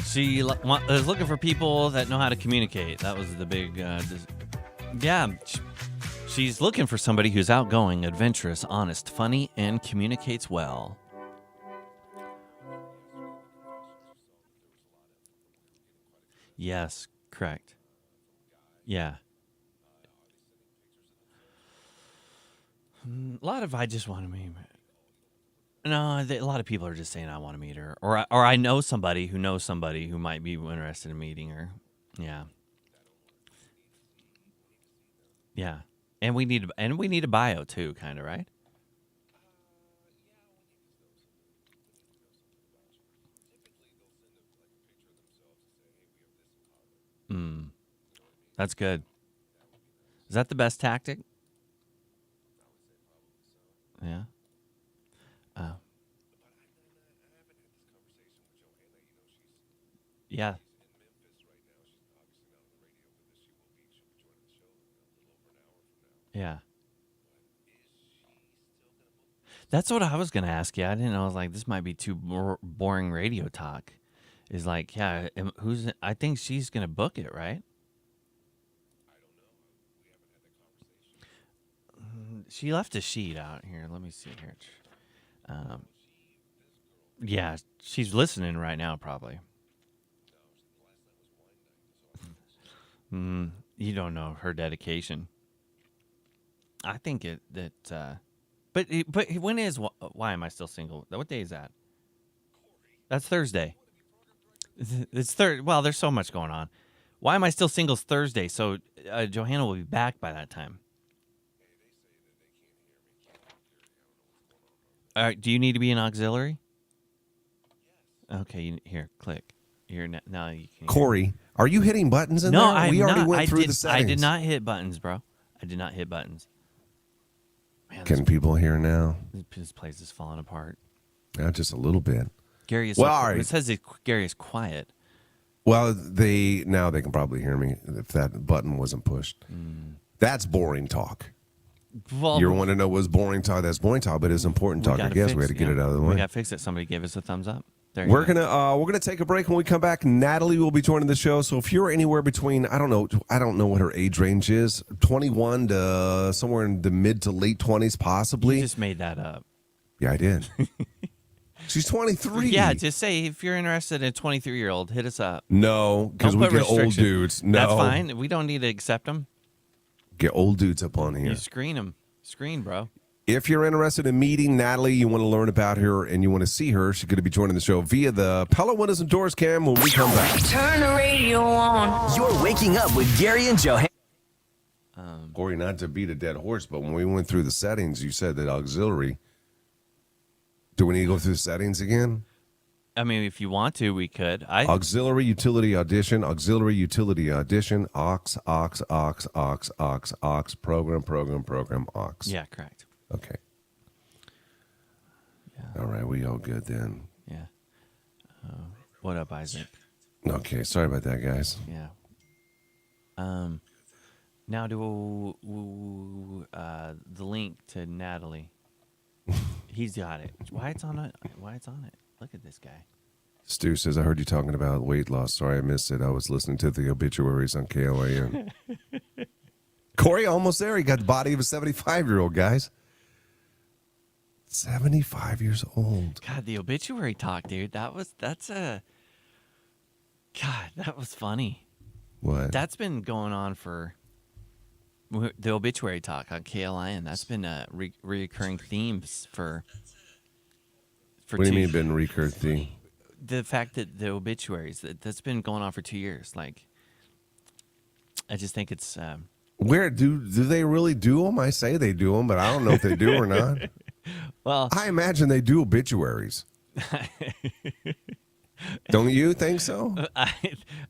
She is looking for people that know how to communicate. That was the big. Yeah, she's looking for somebody who's outgoing, adventurous, honest, funny, and communicates well. Yes, correct. Yeah. A lot of I just want to meet. No, a lot of people are just saying I want to meet her, or I know somebody who might be interested in meeting her. Yeah, yeah, and we need a bio too, kind of, right? Mm, that's good. Is that the best tactic? Yeah. Uh, yeah. Yeah. That's what I was gonna ask you. I didn't know. I was like, this might be too boring radio talk. Is like, yeah, who's? I think she's gonna book it, right? She left a sheet out here. Let me see here. Um, yeah, she's listening right now, probably. You don't know her dedication. I think it that. But when is why am I still single? What day is that? That's Thursday. It's third. Well, there's so much going on. Why am I still single's Thursday? So Johanna will be back by that time. All right. Do you need to be an auxiliary? Okay. Here, click. Here now you can. Corey, are you hitting buttons in No, there? I'm We already not. went through the settings. I did not hit buttons, bro. I did not hit buttons. Man, Can people hear now? this place is falling apart. Yeah, just a little bit. Gary is. Well, all right. It says Gary is quiet. Well, now they can probably hear me if that button wasn't pushed. That's boring talk. Well, You want to know what's boring talk? That's boring talk, but it's important talk. I guess we had to get it out of the way. We got to fix it. Somebody gave us a thumbs up. We're gonna take a break. When we come back, Natalie will be joining the show. So if you're anywhere between, I don't know what her age range is, 21 to somewhere in the mid to late 20s, possibly. You just made that up. Yeah, I did. She's 23. Yeah, just say if you're interested in a 23-year-old, hit us up. No, because Don't we put get old restriction. dudes. No, That's fine. We don't need to accept them. Get old dudes up on here. You screen them. Screen, bro. If you're interested in meeting Natalie, you want to learn about her, and you want to see her, she's going to be joining the show via the Pella Windows and Doors cam when we come back. Turn the radio on. You're waking up with Gary and Johanna. Corey, not to beat a dead horse, but when we went through the settings, you said that auxiliary. Do we need to go through the settings again? I mean, if you want to, we could. Auxiliary utility audition, aux, program, aux. Yeah, correct. Okay. Yeah. All right, we all good then. Yeah. What up, Isaac? Okay, sorry about that, guys. Yeah. Now do the link to Natalie. He's got it. Why it's on it? Look at this guy. Stu says, I heard you talking about weight loss. Sorry I missed it. I was listening to the obituaries on KLAN. Corey, almost there. He got the body of a 75-year-old, guys. 75 years old. God, the obituary talk, dude. That was funny. What? That's been going on for the obituary talk on KLIN. That's been a reoccurring themes for what do you mean been recurring theme? The fact that the obituaries, that's been going on for 2 years. Like, I just think it's... Where do they really do them? I say they do them, but I don't know if they do or not. Well, I imagine they do obituaries. Don't you think so?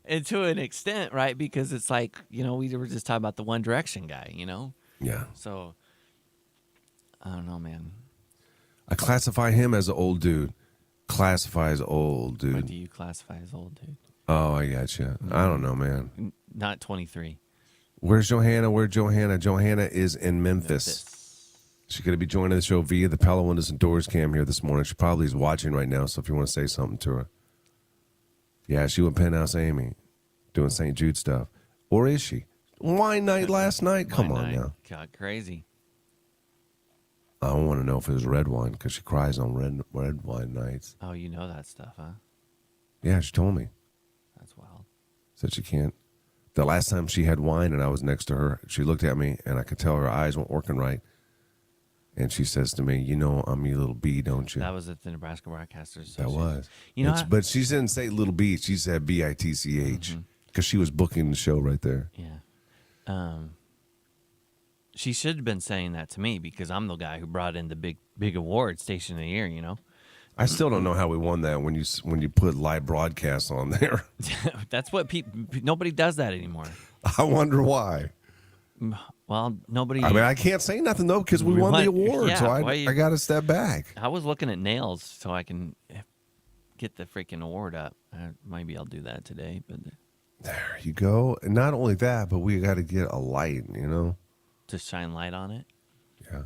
And to an extent, right? Because it's like, we were just talking about the One Direction guy, Yeah. So, I don't know, man. I classify him as an old dude. Classify as old dude. What do you classify as old, dude? Oh, I gotcha. I don't know, man. Not 23. Where's Johanna? Johanna is in Memphis. She's going to be joining the show via the Pella Windows and Doors cam here this morning. She probably is watching right now, so if you want to say something to her. Yeah, she went Penthouse Amy, doing St. Jude stuff. Or is she? Wine night last night? Come on now. Got crazy. I don't want to know if it was red wine because she cries on red wine nights. Oh, you know that stuff, huh? Yeah, she told me. That's wild. Said she can't. The last time she had wine and I was next to her, she looked at me and I could tell her eyes weren't working right. And she says to me, "You know, I'm your little bee, don't you?" That was at the Nebraska Broadcasters That Association. was. You know, But she didn't say little bee. She said BITCH because she was booking the show right there. yeah. She should have been saying that to me because I'm the guy who brought in the big award, Station of the Year. You know, I still don't know how we won that when you put live broadcasts on there. that's what nobody does that anymore. I wonder why. Well, nobody. I mean, I can't say nothing though because we We won the won- award, yeah, so why you- I got to step back. I was looking at nails so I can get the freaking award up. Maybe I'll do that today, but There you go. And not only that, but we got to get a light. You know. to shine light on it. Yeah.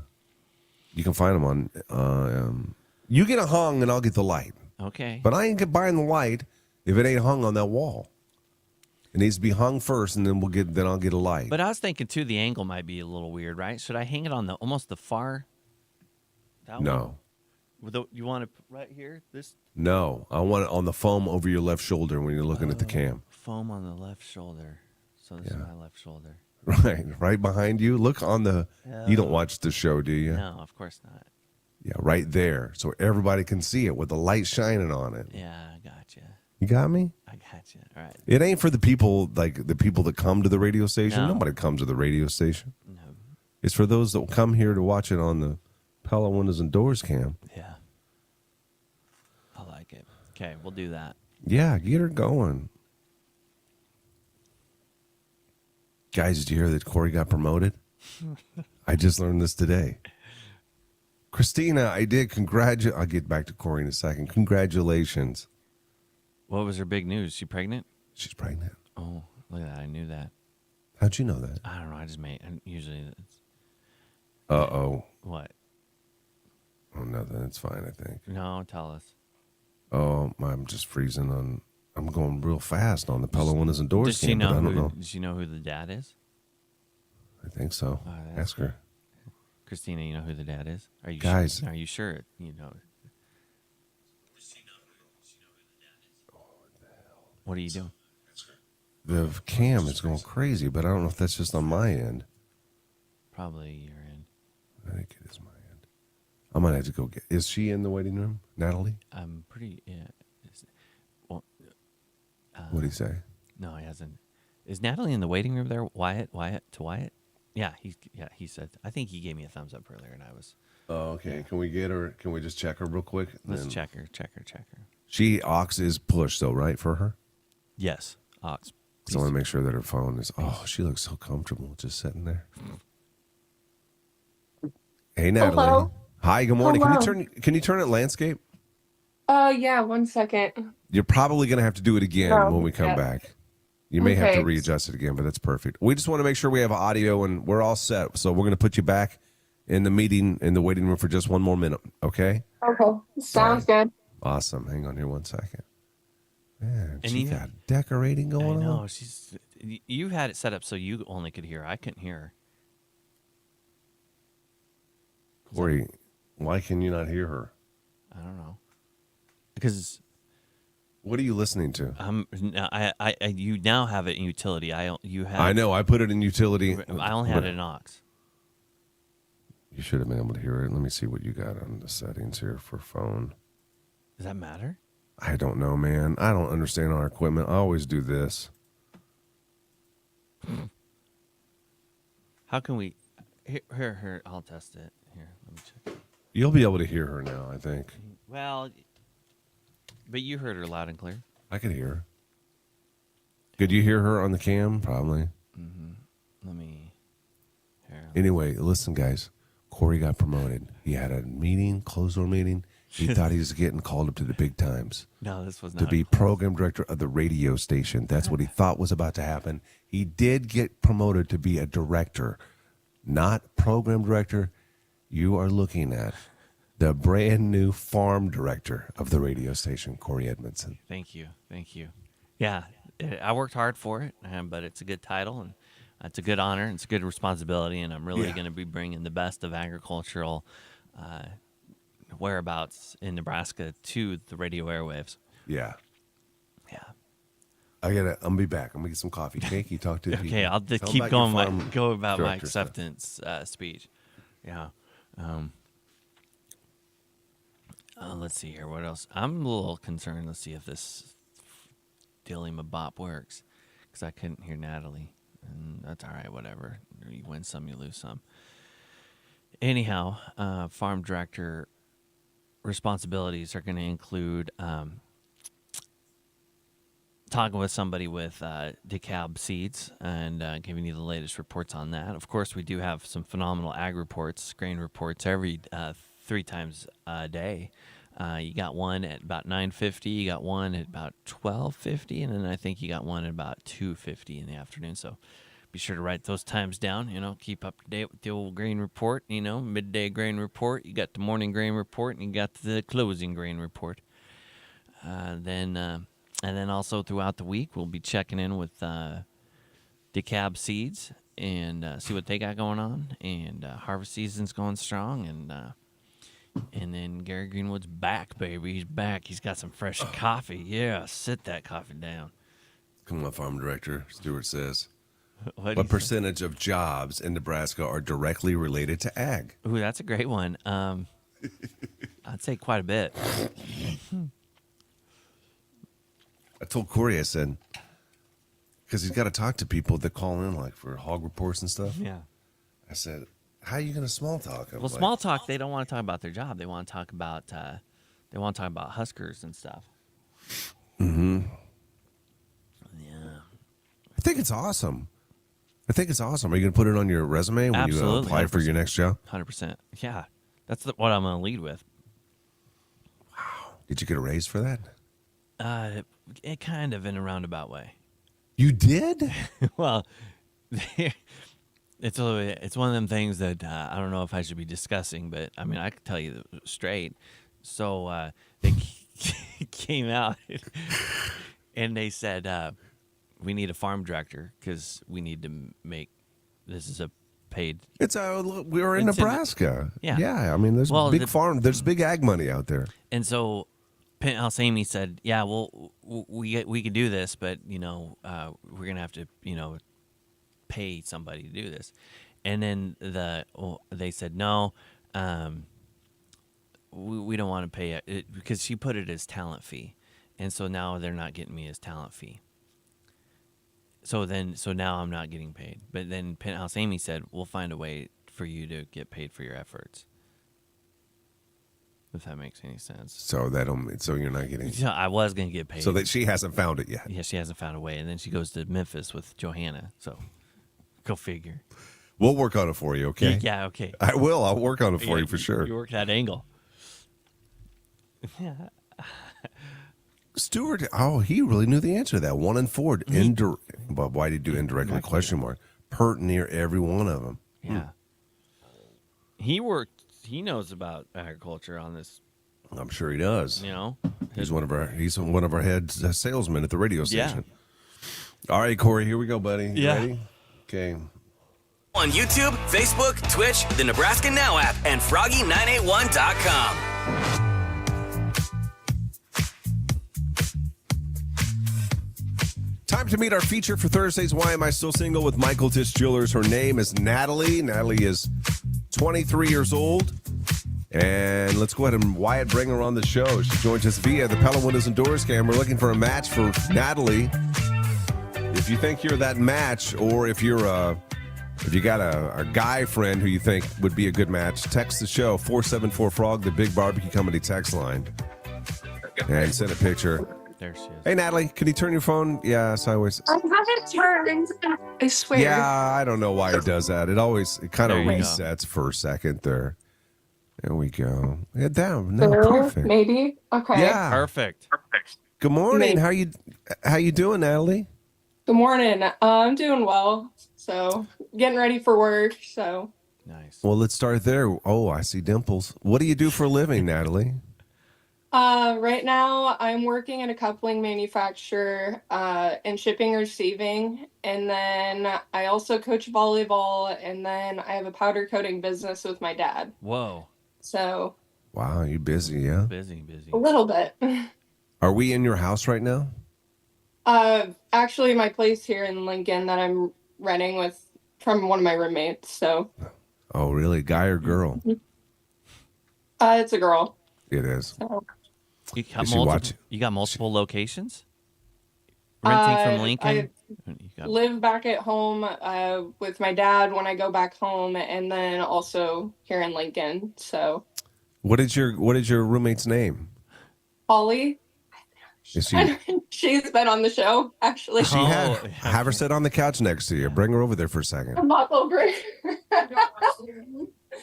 You can find them on. You get a hung and I'll get the light. Okay. But I ain't buying the light if it ain't hung on that wall. It needs to be hung first, and then I'll get a light. But I was thinking too, the angle might be a little weird, right? Should I hang it on almost the far? That No, one? You want it right here? This no, I want it on the foam over your left shoulder when you're looking at the cam. foam on the left shoulder. So this is my left shoulder. Right behind you. Look on the. You don't watch the show, do you? No, of course not. Yeah, right there, so everybody can see it with the light shining on it. Yeah, I gotcha. You got me? I gotcha. All right. It ain't for the people that come to the radio station. No. Nobody comes to the radio station. No. It's for those that will come here to watch it on the Pella Windows and Doors cam. Yeah. I like it. Okay, we'll do that. Yeah, get her going. Guys, did you hear that Corey got promoted? I just learned this today. Christina, I did. I'll get back to Corey in a second. Congratulations. What was her big news? She pregnant? She's pregnant. Oh, look at that. I knew that. How'd you know that? I don't know. I just made. And usually, it's Uh-oh. what? Oh, nothing. It's fine, I think. No, tell us. Oh, I'm just freezing on. I'm going real fast on the Pella Windows and Doors Does she cam, but know? I don't know. Does she know who the dad is? I think so. Oh, that's Ask her. Christina, you know who the dad is? Are you Guys. Sure? Are you sure? You know. What are you doing? The cam is going crazy, but I don't know if that's just on my end. Probably your end. I think it is my end. I'm going to have to go get. Is she in the waiting room, Natalie? I'm pretty. Yeah. Well, What did he say? no, he hasn't. Is Natalie in the waiting room there? Wyatt. Yeah, he said. I think he gave me a thumbs up earlier, and I was. Oh, okay. Can we get her? Can we just check her real quick? Let's Then- check her. She aux is push though, right, for her? Yes, Ox. So I want to make sure that her phone is. Oh, she looks so comfortable just sitting there. Hey, Natalie. Hello. Hi. Good morning. Hello. Can you turn it landscape? Yeah, 1 second. You're probably going to have to do it again No, when we come yeah. back. You may have to Okay. readjust it again, but that's perfect. We just want to make sure we have audio and we're all set. So we're going to put you back in the meeting in the waiting room for just one more minute. Okay. Okay, sounds good. Awesome. Hang on here 1 second. Man, And she even- got decorating I going know on. she's. You had it set up so you only could hear her. I couldn't hear her. Corey, why can you not hear her? I don't know. Because What are you listening to? you now have it in utility. You have. I know. I put it in utility. I only had but it in aux. You should have been able to hear it. Let me see what you got on the settings here for phone. Does that matter? I don't know, man. I don't understand our equipment. I always do this. How can we? Here. I'll test it. Here, let me check. You'll be able to hear her now, I think. Well, but you heard her loud and clear. I could hear her. Could you hear her on the cam? Probably. Let me. Here. Anyway, listen, guys. Corey got promoted. He had a meeting, closed door meeting. He thought he was getting called up to the big times No, this was not. to be program director of the radio station. That's what he thought was about to happen. He did get promoted to be a director, not program director. You are looking at the brand new farm director of the radio station, Corey Edmondson. Thank you. Yeah, I worked hard for it, but it's a good title and it's a good honor and it's a good responsibility. And I'm really Yeah. going to be bringing the best of agricultural whereabouts in Nebraska to the radio airwaves. Yeah. Yeah. I'm gonna be back. I'm gonna get some coffee cake. You talk to the Okay, people. I'll just Tell 'em keep about your going. farm Go about my director stuff. acceptance speech. Yeah. Let's see here. What else? I'm a little concerned. Let's see if this Dilly Bop works, because I couldn't hear Natalie, and that's all right. Whatever. You win some, you lose some. Anyhow, farm director responsibilities are going to include talking with somebody with DeKalb seeds and giving you the latest reports on that. Of course, we do have some phenomenal ag reports, grain reports every 3 times a day. You got one at about 9:50, you got one at about 12:50, and then I think you got one at about 2:50 in the afternoon. So be sure to write those times down. Keep up to date with the old grain report. Midday grain report. You got the morning grain report, and you got the closing grain report. And then also throughout the week, we'll be checking in with DeKalb Seeds and see what they got going on. And harvest season's going strong. And then Gary Greenwood's back, baby. He's back. He's got some fresh coffee. Yeah, sit that coffee down. Come on, farm director. Stewart says. What What percentage of jobs in Nebraska are directly related to ag? Ooh, that's a great one. I'd say quite a bit. I told Corey, I said, because he's got to talk to people that call in, like for hog reports and stuff. Yeah. I said, how are you going to small talk? I'm Well, like, small talk, they don't want to talk about their job. They want to talk about Huskers and stuff. Mm-hmm. Yeah. I think it's awesome. Are you going to put it on your resume when you Absolutely, apply for your next job? 100%. Yeah. That's what I'm going to lead with. Did you get a raise for that? It kind of in a roundabout way. You did? Well, it's one of them things that I don't know if I should be discussing, but I mean I can tell you straight. So they came out and they said we need a farm director because we need to make this is a paid. We were in It's Nebraska. Yeah. Yeah. I mean, there's there's big ag money out there. And so Penthouse Amy said, "Yeah, well, we could do this, but we're gonna have to pay somebody to do this." And then they said, "No, we don't want to pay it because she put it as talent fee, and so now they're not getting me as talent fee. So now I'm not getting paid. But then Penthouse Amy said, "We'll find a way for you to get paid for your efforts." If that makes any sense. So you're not getting. Yeah, I was gonna get paid. So that she hasn't found it yet. Yeah, she hasn't found a way, and then she goes to Memphis with Johanna. So, go figure. We'll work on it for you, okay? Yeah, okay. I will. I'll work on it for Yeah, you for sure. You work that angle. Yeah. Stewart, he really knew the answer to that. 1 and 4. But why did you do indirectly? Question mark. Pert near every one of them. Yeah. He knows about agriculture on this. I'm sure he does. He's He's one of our head salesmen at the radio Yeah. station. All right, Corey, here we go, buddy. You Yeah. ready? Okay. On YouTube, Facebook, Twitch, the Nebraska Now app, and Froggy981.com. Time to meet our feature for Thursday's Why Am I Still Single with Michael Tisch Jewelers. Her name is Natalie. Natalie is 23 years old. And let's go ahead and Wyatt bring her on the show. She joins us via the Pella Windows and Doors cam. We're looking for a match for Natalie. If you think you're that match, or if you got a guy friend who you think would be a good match, text the show 474-FROG, the Big Barbecue Company text line, and send a picture. There she is. Hey, Natalie, can you turn your phone? Yeah, sideways. I haven't turned. I swear. Yeah, I don't know why it does that. It kind of There you go. resets for a second there. There we go. Head down. No, There, perfect. maybe. Okay. Yeah. Perfect. Good morning. Maybe. How you doing, Natalie? Good morning. I'm doing well. So getting ready for work. So Nice. Well, let's start there. Oh, I see dimples. What do you do for a living, Natalie? Right now I'm working at a coupling manufacturer in shipping and receiving, and then I also coach volleyball, and then I have a powder coating business with my dad. Whoa. So Wow, you busy, yeah? Busy, a busy. little bit. Are we in your house right now? Actually, my place here in Lincoln that I'm renting with from one of my roommates. So, Oh, really? Guy or girl? it's a girl. It is. So, You got Is she multiple. watching? You got multiple locations. Renting from I Lincoln. You got, live back at home with my dad when I go back home, and then also here in Lincoln. So, What is your roommate's name? Holly, Is she? she's been on the show actually. She Oh, had have her okay. sit on the couch next to you. Bring her over there for a second. I'm not over.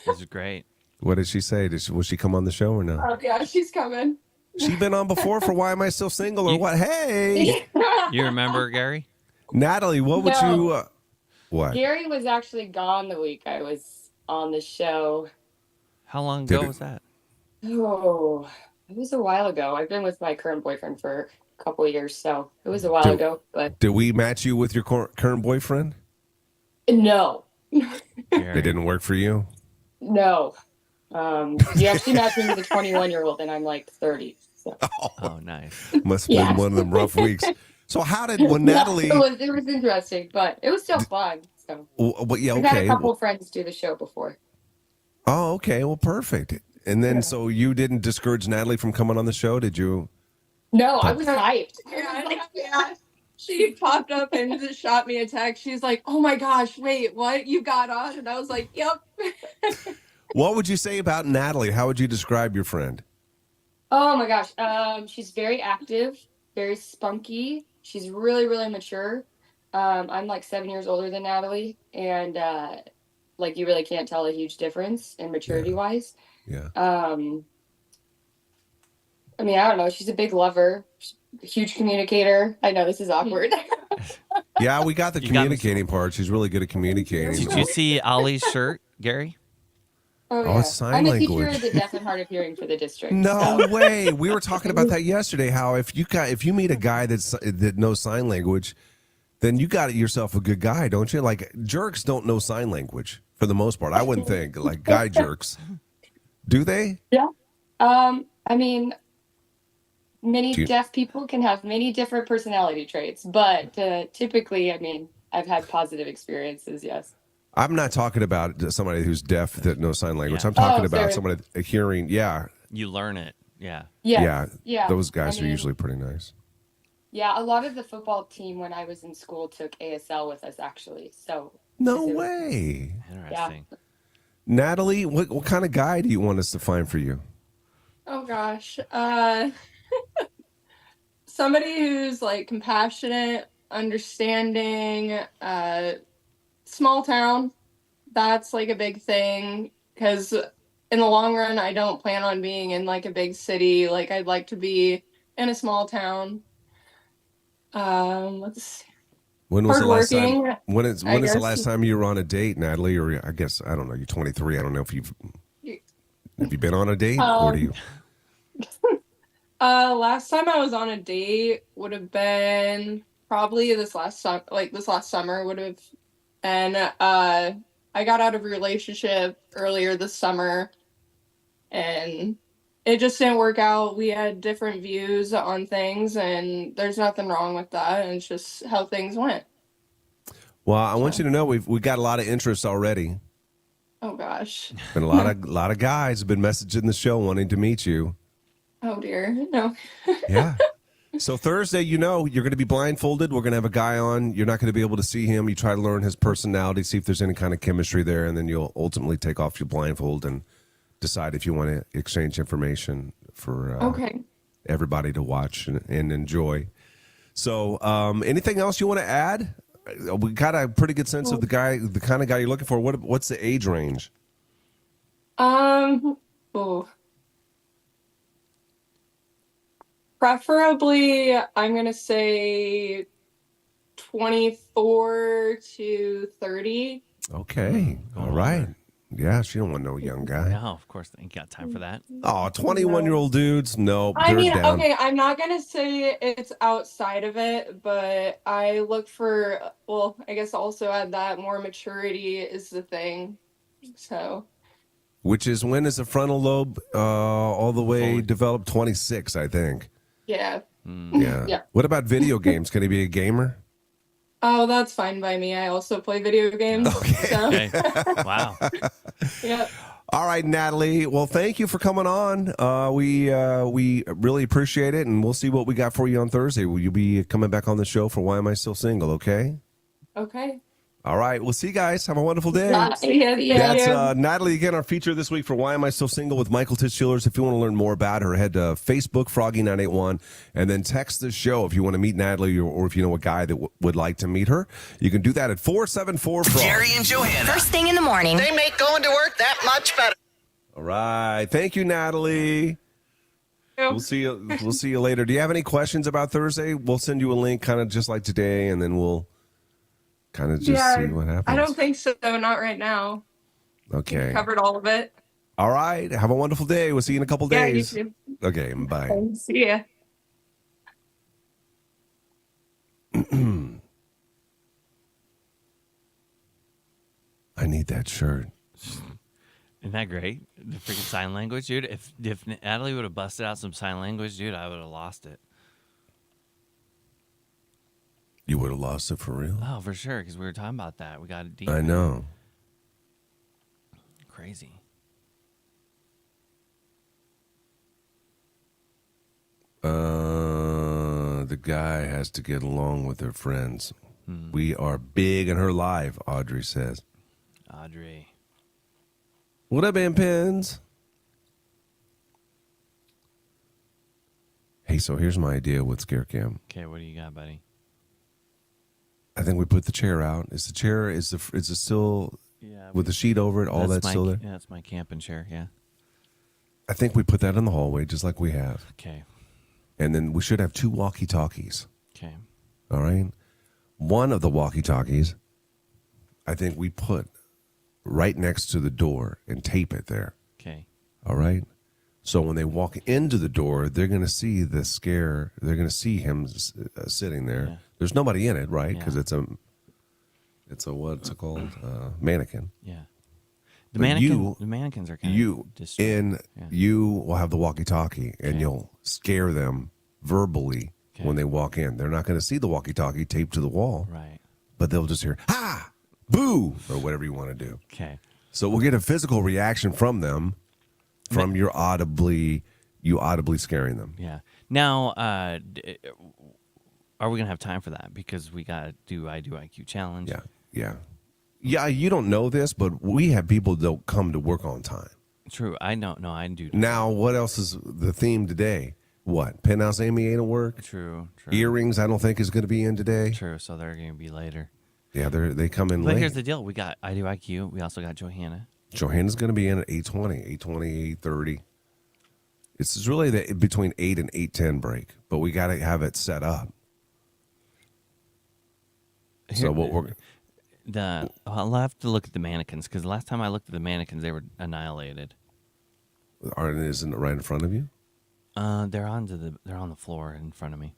This is great. What did she say? Will she come on the show or no? Oh yeah, she's coming. She been on before for Why Am I Still Single or You- what? Hey, You remember Gary? Natalie, what would No. you? What? Gary was actually gone the week I was on the show. How long Did ago it- was that? Oh, it was a while ago. I've been with my current boyfriend for a couple of years, so it was a while ago. But Did we match you with your current boyfriend? no, Gary. It didn't work for you. no. You actually matched me with a 21-year-old, and I'm like 30. So. Oh, nice. Must have Yeah. been one of them rough weeks. So how did when Yeah, Natalie? it was interesting, but it was still fun. So Yeah, we've had a okay. couple of friends do the show before. Oh, okay. Well, perfect. And then, so you didn't discourage Natalie from coming on the show, did you? No, I was hyped. Yeah. She popped up and just shot me a text. She's like, "Oh my gosh, wait, what? You got on?" And I was like, "Yep." What would you say about Natalie? How would you describe your friend? Oh my gosh. She's very active, very spunky. She's really, really mature. I'm like 7 years older than Natalie, and like you really can't tell a huge difference in maturity wise. Yeah. I mean, I don't know. She's a big lover, huge communicator. I know this is awkward. Yeah, we got the You got me communicating part. She's really good at communicating. Did you see Ollie's shirt, Gary? Oh, Oh, it's sign I'm a language. teacher of the deaf and hard of hearing for the district. No so. way. We were talking about that yesterday. How if you meet a guy that knows sign language, then you got yourself a good guy, don't you? Like jerks don't know sign language for the most part. I wouldn't think like guy jerks. Do they? Yeah. I mean, many Do you- deaf people can have many different personality traits, but typically, I mean, I've had positive experiences. Yes. I'm not talking about somebody who's deaf that knows sign language. Yeah. I'm talking Oh, about sorry. somebody hearing. Yeah, You learn it. Yeah. Yes. yeah. Yeah. Those guys I are mean, usually pretty nice. Yeah, a lot of the football team when I was in school took ASL with us, actually. So. No because it was- way. Interesting. Natalie, what kind of guy do you want us to find for you? Oh gosh. Somebody who's like compassionate, understanding, small town. That's like a big thing because in the long run, I don't plan on being in like a big city. Like I'd like to be in a small town. Let's see. When was the last time? Hardworking. When is I the guess. last time you were on a date, Natalie? Or I guess I don't know. You're 23. I don't know if have you been on a date or do you? Last time I was on a date would have been probably this last summer would have, and I got out of a relationship earlier this summer, and it just didn't work out. We had different views on things, and there's nothing wrong with that. And it's just how things went. Well, I want you to know we got a lot of interest already. Oh gosh. Been a lot of guys have been messaging the show wanting to meet you. Oh dear. No. Yeah. So Thursday, you're going to be blindfolded. We're going to have a guy on. You're not going to be able to see him. You try to learn his personality, see if there's any kind of chemistry there, and then you'll ultimately take off your blindfold and decide if you want to exchange information for Okay. everybody to watch and enjoy. So anything else you want to add? We got a pretty good sense of the kind of guy you're looking for. What's the age range? Oh. Preferably, I'm gonna say 24 to 30. Okay. All right. Yeah, she don't want no young guy. No, of course, ain't got time for that. Oh, 21-year-old dudes. Nope, I they're mean, down. okay, I'm not gonna say it's outside of it, but I look for, well, I guess also add that more maturity is the thing. So, Which is when is the frontal lobe all the way Fully. developed? 26, I think. yeah. Yeah. Yeah. What about video games? Can he be a gamer? Oh, that's fine by me. I also play video games. So, Okay. Wow. yeah. All right, Natalie. Well, thank you for coming on. We really appreciate it, and we'll see what we got for you on Thursday. Will you be coming back on the show for Why Am I Still Single? Okay. Okay. All right. We'll see you guys. Have a wonderful day. Yeah, thank That's you. Natalie again, our feature this week for Why Am I Still Single with Michael Tischillers. If you want to learn more about her, head to Facebook, Froggy981, and then text the show if you want to meet Natalie or if you know a guy that would like to meet her. You can do that at 474-FROG. Jerry and Johanna. First thing in the morning. They make going to work that much better. All right. Thank you, Natalie. We'll see you later. Do you have any questions about Thursday? We'll send you a link kind of just like today, and then we'll kind of just see what happens. I don't think so. Not right now. Okay. Covered all of it. All right. Have a wonderful day. We'll see you in a couple days. Yeah, you too. Okay. Bye. See ya. I need that shirt. Isn't that great? The freaking sign language, dude. If Natalie would have busted out some sign language, dude, I would have lost it. You would have lost it for real? Oh, for sure, because we were talking about that. We got it deep. I know. Crazy. The guy has to get along with their friends. We are big in her life, Audrey says. Audrey. What up, Pins? Hey, so here's my idea with Scare Cam. Okay, what do you got, buddy? I think we put the chair out. Is it still Yeah, with the sheet over it? All that's my, still there? Yeah, that's my camping chair. Yeah. I think we put that in the hallway just like we have. Okay. And then we should have 2 walkie-talkies. Okay. All right? One of the walkie-talkies, I think we put right next to the door and tape it there. Okay. All right? So when they walk into the door, they're going to see the scare. They're going to see him sitting there. Yeah. There's nobody in it, right? Yeah. Because it's a what's it called? Mannequin. Yeah. But The mannequins are kind of you will have the walkie-talkie, and Okay. you'll scare them verbally Okay. when they walk in. They're not going to see the walkie-talkie taped to the wall, Right. but they'll just hear "ha," "boo," or whatever you want to do. Okay. So we'll get a physical reaction from them, from you audibly scaring them. Yeah. Now, are we gonna have time for that? Because we got to do IQ challenge. Yeah. You don't know this, but we have people that don't come to work on time. True. I don't know. I do. Now, what else is the theme today? What? Penthouse Amy ain't at work. True. Earrings, I don't think is going to be in today. True. So they're gonna be later. Yeah, they come in But late. here's the deal: we got IQ. We also got Johanna. Johanna's going to be in at 8:20, 8:30. It's really between 8 and 8:10 break, but we got to have it set up. So what we're I'll have to look at the mannequins because the last time I looked at the mannequins, they were annihilated. isn't it right in front of you? They're on the floor in front of me.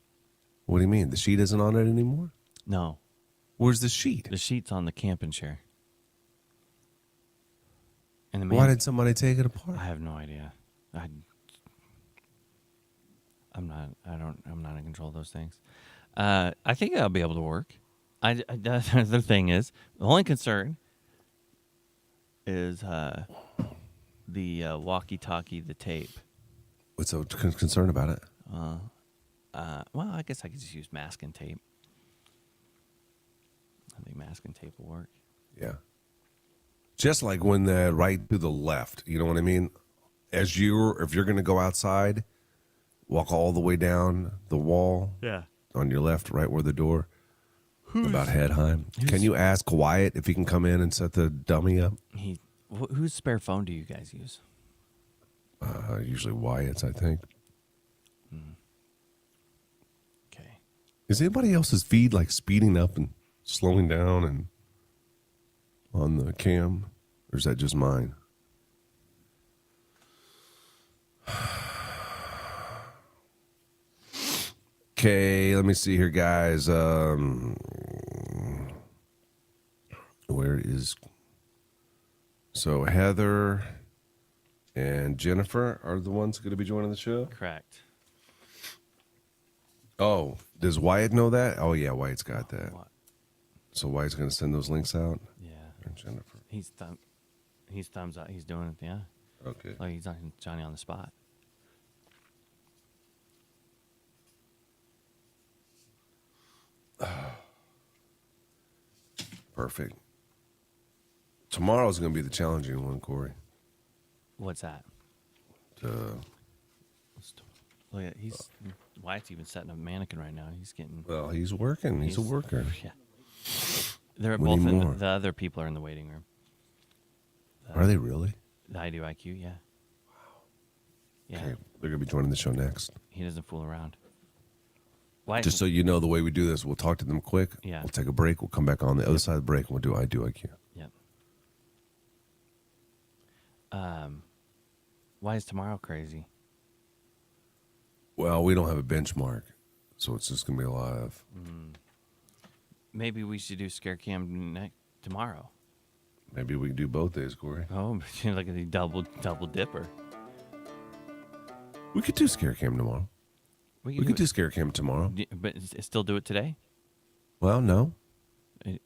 What do you mean? The sheet isn't on it anymore? No, Where's the sheet? the sheet's on the camping chair. And the Why did somebody take it apart? I have no idea. I'm not in control of those things. I think I'll be able to work. The other thing is, the only concern is the walkie-talkie, the tape. What's so concerned about it? Well, I guess I could just use masking tape. I think masking tape will work. Yeah. Just like when the right to the left, you know what I mean? If you're going to go outside, walk all the way down the wall. Yeah. On your left, right where the door, about head high. Can you ask Wyatt if he can come in and set the dummy up? Whose spare phone do you guys use? Usually Wyatt's, I think. Okay. Is anybody else's feed like speeding up and slowing down and on the cam? Or is that just mine? Okay, let me see here, guys. Where is... So Heather and Jennifer are the ones going to be joining the show? Correct. Oh, does Wyatt know that? Oh, yeah, Wyatt's got that. What? So Wyatt's going to send those links out? Yeah. And Jennifer. He's thumbs up. He's doing it, yeah. Okay. Like he's on Johnny on the spot. Perfect. Tomorrow's going to be the challenging one, Corey. What's that? Look at Wyatt's even setting a mannequin right now. He's getting. Well, he's working. He's a worker. Yeah. They're We both need in more. the other people are in the waiting room. Are they really? The I do IQ, yeah. Wow. Yeah. Okay, they're going to be joining the show next. He doesn't fool around. Wyatt, Just so you know, the way we do this, we'll talk to them quick. Yeah. We'll take a break. We'll come back on the other side of the break, and we'll do I do IQ. Yep. Why is tomorrow crazy? Well, we don't have a benchmark, so it's just going to be a lot of... Maybe we should do scare cam tomorrow. Maybe we can do both days, Corey. Oh, look at the double dipper. We could do Scare Cam tomorrow. We could do Scare Cam tomorrow. But still do it today? Well, no.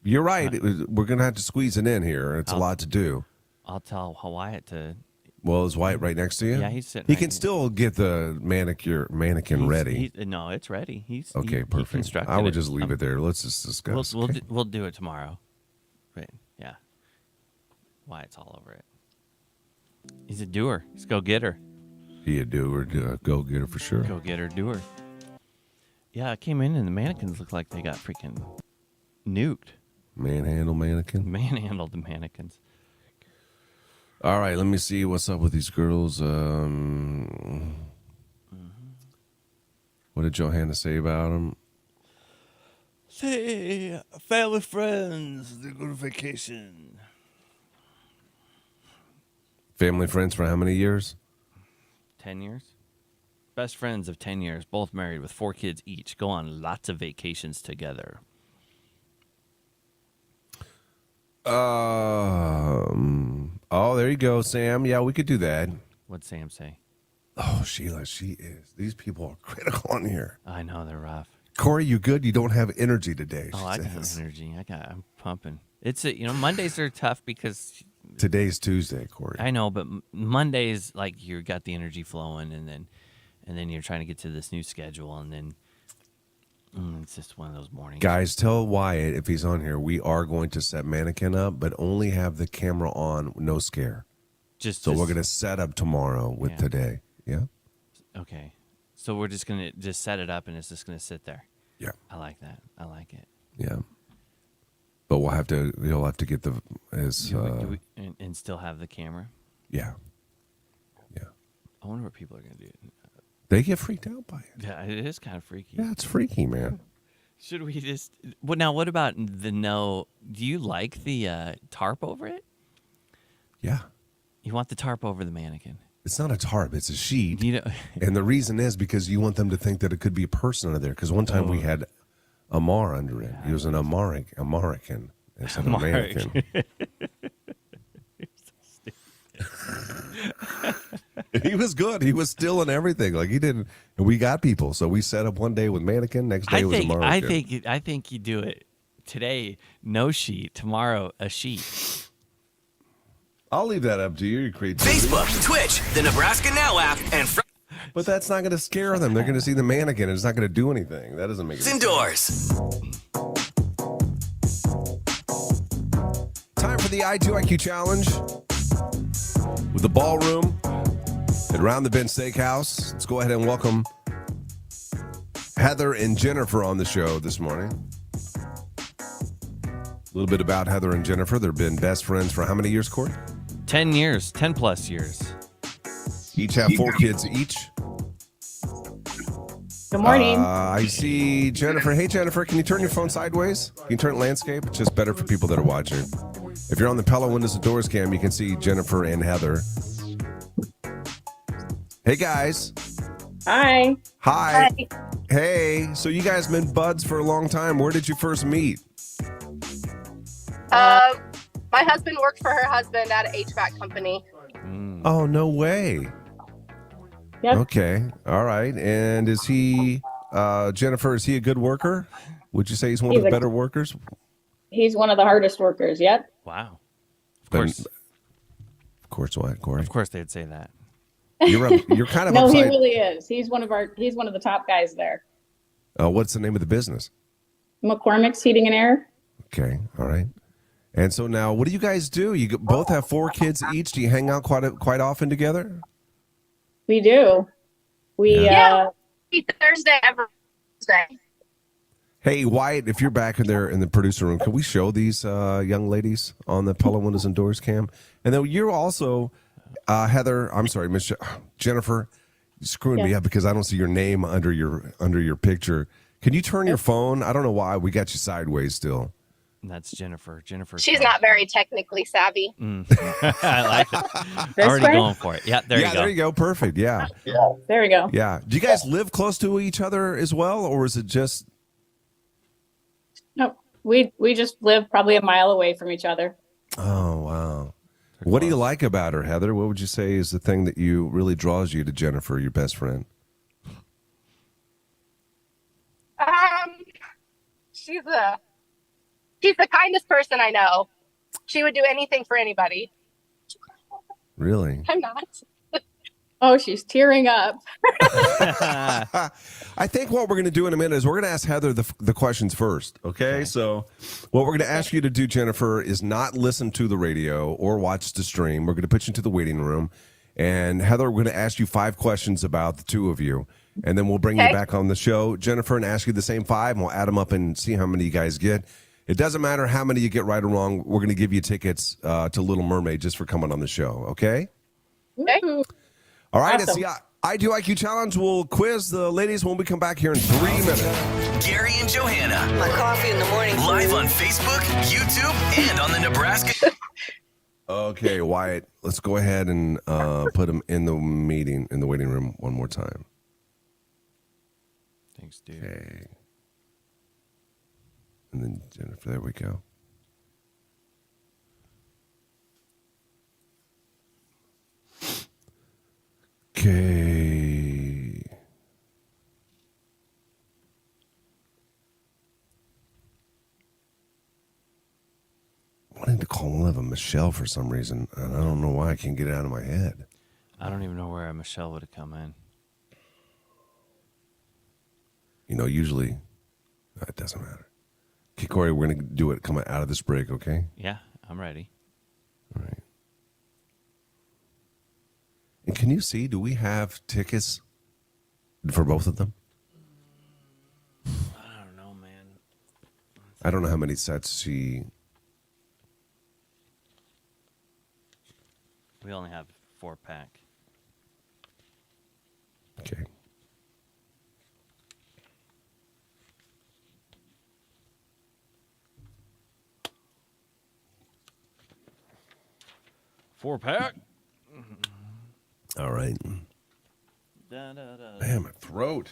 You're right. We're going to have to squeeze it in here. It's a I'll- lot to do. I'll tell Wyatt to. Well, is Wyatt right next to you? Yeah, he's sitting He right can here. still get the mannequin ready. No, it's ready. Okay, he perfect. constructed I would it. just leave it there. Let's just discuss. We'll do it tomorrow. Right? Yeah. Wyatt's all over it. He's a doer. He's a go-getter. He a doer, go get her for sure. Go-getter, doer. Yeah, I came in and the mannequins looked like they got freaking nuked. Manhandle mannequin. Manhandled the mannequins. All right, let me see what's up with these girls. What did Johanna say about them? Say, family friends, they go to vacation. Family friends for how many years? 10 years. Best friends of 10 years, both married with 4 kids each, go on lots of vacations together. Oh, there you go, Sam. Yeah, we could do that. What'd Sam say? Oh, Sheila, she is. These people are critical on here. I know they're rough. Corey, you good? You don't have energy today. Oh, she I got says. energy. I'm pumping. It's Mondays are tough because Today's Tuesday, Corey. I know, but Mondays like you got the energy flowing, and then you're trying to get to this new schedule, and then it's just one of those mornings. Guys, tell Wyatt if he's on here, we are going to set mannequin up, but only have the camera on, no scare. So we're going to set up tomorrow with today. Yeah? Okay. So we're just going to set it up, and it's just going to sit there. Yeah. I like that. I like it. Yeah. But you'll have to get And still have the camera. Yeah. Yeah. I wonder what people are going to do. They get freaked out by it. Yeah, it is kind of freaky. Yeah, it's freaky, man. Should we just? Well, now what about the no? Do you like the tarp over it? Yeah. You want the tarp over the mannequin? It's not a tarp, it's a sheet. You know, And the reason is because you want them to think that it could be a person under there. Because one time we had Amar under it. He was an American. It's an American. He was good. He was still in everything. Like he didn't. And we got people. So we set up one day with mannequin. Next day was American. I think you do it today. No sheet. Tomorrow a sheet. I'll leave that up to you. Your creativity. Facebook, Twitch, the Nebraska Now app, and But that's not going to scare them. They're going to see the mannequin. And it's not going to do anything. That doesn't make Friends sense. indoors. Time for the I2IQ challenge with the ballroom at Round the Bend Steakhouse. Let's go ahead and welcome Heather and Jennifer on the show this morning. A little bit about Heather and Jennifer. They've been best friends for how many years, Corey? 10 years. 10 plus years. Each have 4 kids each. Good morning. I see Jennifer. Hey, Jennifer, can you turn your phone sideways? Can you turn it landscape? It's just better for people that are watching. If you're on the Pella Windows and Doors cam, you can see Jennifer and Heather. Hey, guys. Hi. Hi. Hey, so you guys been buds for a long time. Where did you first meet? My husband works for her husband at an HVAC company. Oh, no way. Yep. Okay. All right. And is he, Jennifer, is he a good worker? Would you say he's one of the better workers? He's one of the hardest workers. Yep. Wow. Of course, what, Corey? Of course they'd say that. You're kind of No, upside. he really is. He's one of the top guys there. What's the name of the business? McCormick's Heating and Air. Okay. All right. And so now, what do you guys do? You both have 4 kids each. Do you hang out quite often together? We do. Thursday every Thursday. Hey, Wyatt, if you're back in there in the producer room, can we show these young ladies on the Pella Windows and Doors cam? And then you're also, Heather, I'm sorry, Miss Jennifer, you're screwing me up because I don't see your name under your picture. Can you turn your phone? I don't know why. We got you sideways still. That's Jennifer. She's not very technically savvy. I like it. This Already way? going for it. Yeah, there you go. There you go. Perfect. Yeah. There we go. Yeah. Do you guys live close to each other as well, or is it just? No, we just live probably a mile away from each other. Oh, wow. What do you like about her, Heather? What would you say is the thing that you really draws you to Jennifer, your best friend? She's the kindest person I know. She would do anything for anybody. Really? I'm not. Oh, she's tearing up. I think what we're going to do in a minute is we're going to ask Heather the questions first, okay? So what we're going to ask you to do, Jennifer, is not listen to the radio or watch the stream. We're going to put you into the waiting room. And Heather, we're going to ask you 5 questions about the 2 of you. And then we'll bring you back on the show, Jennifer, and ask you the same 5, and we'll add them up and see how many you guys get. It doesn't matter how many you get right or wrong. We're going to give you tickets to Little Mermaid just for coming on the show, okay? Okay. All right, Awesome. it's the I Do IQ Challenge. We'll quiz the ladies when we come back here in 3 minutes. Gary and Johanna. My coffee in the morning. Live on Facebook, YouTube, and on the Nebraska. Okay, Wyatt, let's go ahead and put him in the waiting room one more time. Thanks, dude. Okay. And then Jennifer, there we go. Okay. Wanting to call one of them Michelle for some reason, and I don't know why I can't get it out of my head. I don't even know where Michelle would have come in. You know, usually it doesn't matter. Okay, Corey, we're going to do it coming out of this break, okay? Yeah, I'm ready. All right. And can you see, do we have tickets for both of them? I don't know, man. I don't know how many sets she... We only have 4-pack. Okay. Four-pack? All right. Man, my throat.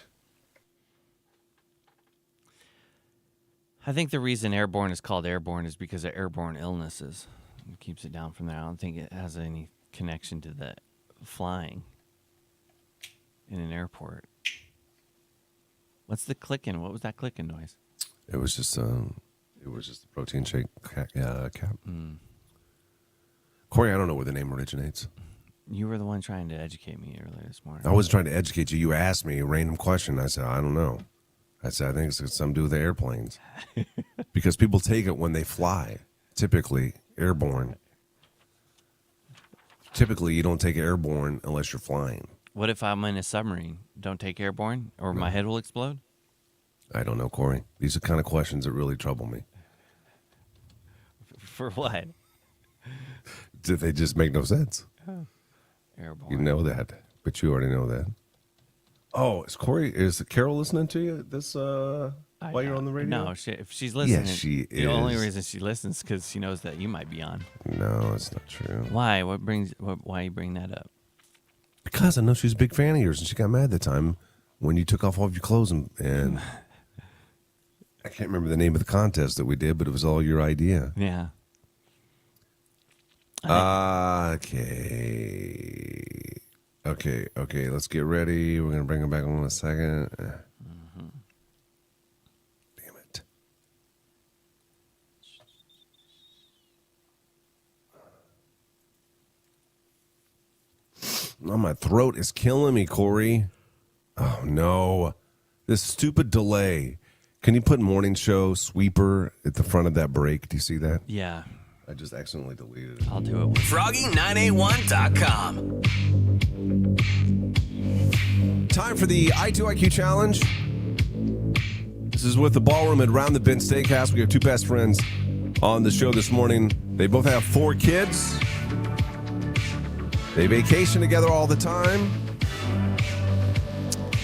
I think the reason airborne is called airborne is because of airborne illnesses. It keeps it down from there. I don't think it has any connection to the flying in an airport. What's the clicking? What was that clicking noise? It was just the protein shake cap. Corey, I don't know where the name originates. You were the one trying to educate me earlier this morning. I wasn't trying to educate you. You asked me a random question. I said, I don't know. I said, I think it's something to do with the airplanes. Because people take it when they fly, typically airborne. Typically, you don't take airborne unless you're flying. What if I'm in a submarine? Don't take airborne or my head will explode? I don't know, Corey. These are kind of questions that really trouble me. For what? They just make no sense. Airborne. You know that, but you already know that. Oh, is Carol listening to you? This while you're on the radio? No, if she's listening, she the only is. reason she listens because she knows that you might be on. No, it's not true. Why? Why you bring that up? Because I know she's a big fan of yours, and she got mad the time when you took off all of your clothes and I can't remember the name of the contest that we did, but it was all your idea. Yeah. Okay. Let's get ready. We're gonna bring him back on in a second. Damn it. Oh, my throat is killing me, Corey. Oh no, this stupid delay. Can you put morning show sweeper at the front of that break? Do you see that? Yeah. I just accidentally deleted it. I'll do it. Froggy981.com. Time for the I2IQ challenge. This is with the ballroom at Round the Bend Steakhouse. We have two best friends on the show this morning. They both have 4 kids. They vacation together all the time.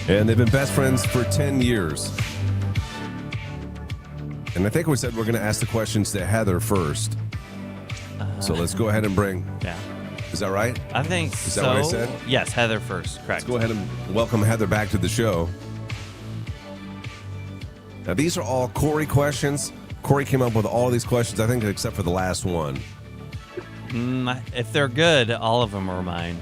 And they've been best friends for 10 years. And I think we said we're going to ask the questions to Heather first. So let's go ahead and bring. Yeah. Is that right? I think Is that what I said? Yes, Heather first. Correct. Let's go ahead and welcome Heather back to the show. Now, these are all Corey questions. Corey came up with all these questions, I think, except for the last one. If they're good, all of them are mine.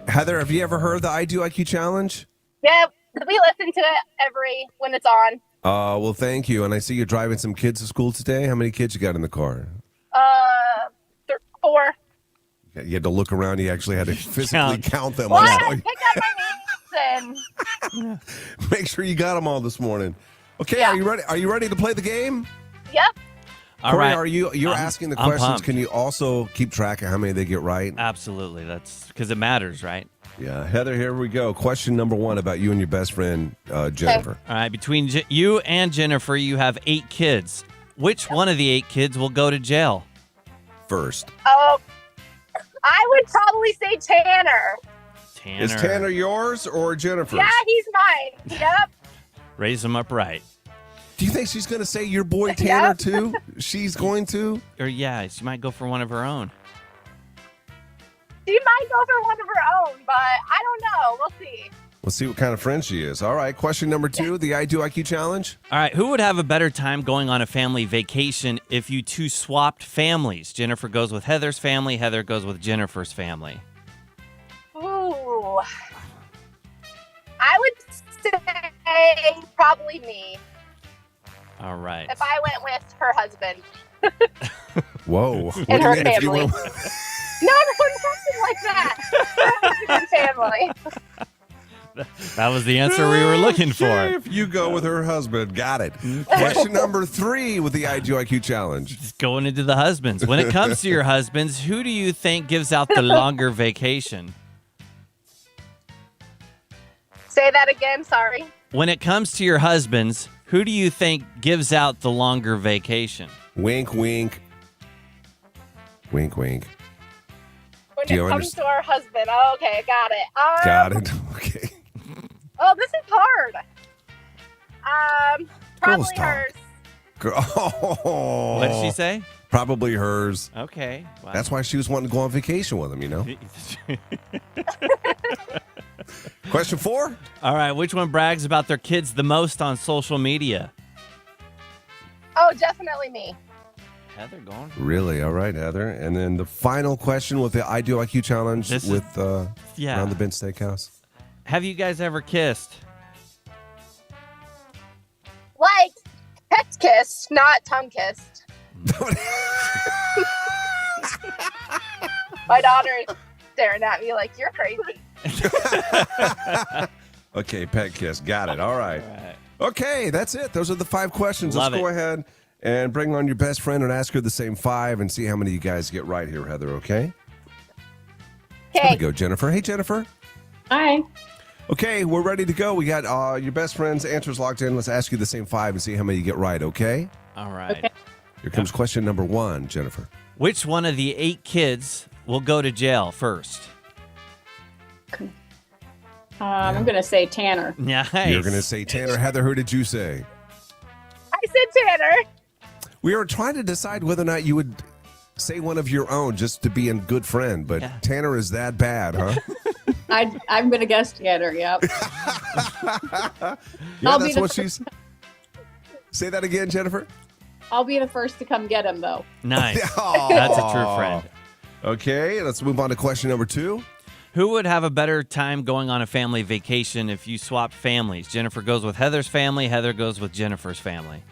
Heather, have you ever heard the I Do IQ challenge? Yeah, we listen to it when it's on. Well, thank you. And I see you're driving some kids to school today. How many kids you got in the car? 4. You had to look around. You actually had to physically count them. Well, I I saw had to you. pick up my niece and Make sure you got them all this morning. Okay, Yeah. Are you ready? Are you ready to play the game? yep. All Corey, right. You're asking the I'm questions. pumped. Can you also keep track of how many they get right? Absolutely. That's because it matters, right? Yeah, Heather, here we go. Question number 1 about you and your best friend, Jennifer. All right. Between you and Jennifer, you have 8 kids. Which one of the 8 kids will go to jail? First. Oh, I would probably say Tanner. Tanner. Is Tanner yours or Jennifer's? Yeah, he's mine. Yep. Raise them up right. Do you think she's going to say your boy Tanner too? She's going to? Or yeah, she might go for one of her own. She might go for one of her own, but I don't know. We'll see. We'll see what kind of friend she is. All right, question number 2, the I Do IQ challenge. All right. Who would have a better time going on a family vacation if you two swapped families? Jennifer goes with Heather's family. Heather goes with Jennifer's family. Ooh. I would say probably me All right. if I went with her husband. Whoa. What And do her you mean if you family. went- No, nothing like that. Her husband and family. That was the answer we were looking for. If you go with her husband. Got it. Question number 3 with the I Do IQ challenge. Just going into the husbands. When it comes to your husbands, who do you think gives out the longer vacation? Say that again. Sorry. When it comes to your husbands, who do you think gives out the longer vacation? Wink, wink. Wink, wink. When Do it you comes understand? to our husband. Oh, okay, got it. Got it. Okay. Oh, this is hard. Probably Girls talk. hers. Oh. What did she say? Probably hers. Okay. Wow. That's why she was wanting to go on vacation with him, you know? Question 4? All right. Which one brags about their kids the most on social media? Oh, definitely me. Heather going. Really? All right, Heather. And then the final question with the I Do IQ challenge This is- with Yeah. Round the Bend Steakhouse. Have you guys ever kissed? Like, peck kissed, not tongue kissed. My daughter is staring at me like, you're crazy. Okay, pet kiss. Got it. All right. All right. Okay, that's it. Those are the 5 questions. Love Let's go it. ahead and bring on your best friend and ask her the same 5 and see how many you guys get right here, Heather, okay? Here we Okay. go, Jennifer. Hey, Jennifer. Hi. Okay, we're ready to go. We got your best friend's answers locked in. Let's ask you the same 5 and see how many you get right, okay? All right. Okay. Here comes question number 1, Jennifer. Which one of the 8 kids will go to jail first? I'm going to say Tanner. Nice. You're going to say Tanner. Heather, who did you say? I said Tanner. We were trying to decide whether or not you would say one of your own just to be a good friend, but Tanner is that bad, huh? I'm going to guess Tanner, yep. Yeah, I'll be that's the what she's... Say that again, Jennifer. I'll be the first to come get him, though. Nice. Aw. That's a true friend. Okay, let's move on to question number 2. Who would have a better time going on a family vacation if you swapped families? Jennifer goes with Heather's family. Heather goes with Jennifer's family.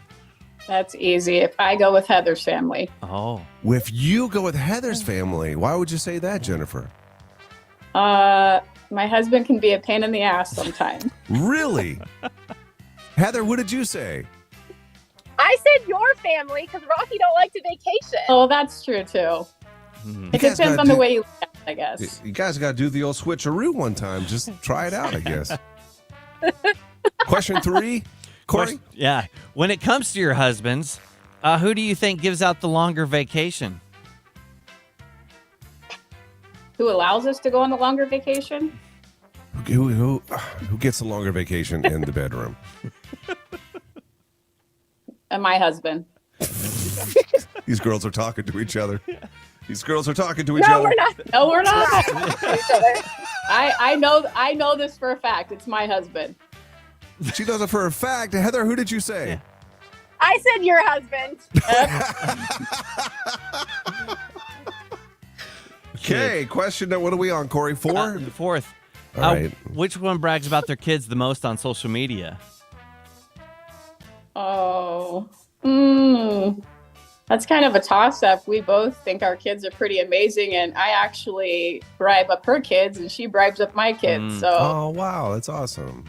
That's easy. If I go with Heather's family. Oh. If you go with Heather's family, why would you say that, Jennifer? My husband can be a pain in the ass sometimes. Really? Heather, what did you say? I said your family because Rocky don't like to vacation. Oh, that's true, too. It guys depends gotta on the do- way you look at it, I guess. You guys got to do the old switcheroo one time. Just try it out, I guess. Question 3, Corey? Yeah. When it comes to your husbands, who do you think gives out the longer vacation? Who allows us to go on the longer vacation? Who gets a longer vacation in the bedroom? And my husband. These girls are talking to each other. These girls are talking to each No, other. we're not. No, we're not. Each other. I know this for a fact. It's my husband. She does it for a fact. Heather, who did you say? I said your husband. Okay, question. What are we on, Corey? 4? The fourth. All right. Which one brags about their kids the most on social media? Oh. That's kind of a toss-up. We both think our kids are pretty amazing, and I actually bribe up her kids, and she bribes up my kids. So Oh, wow. That's awesome.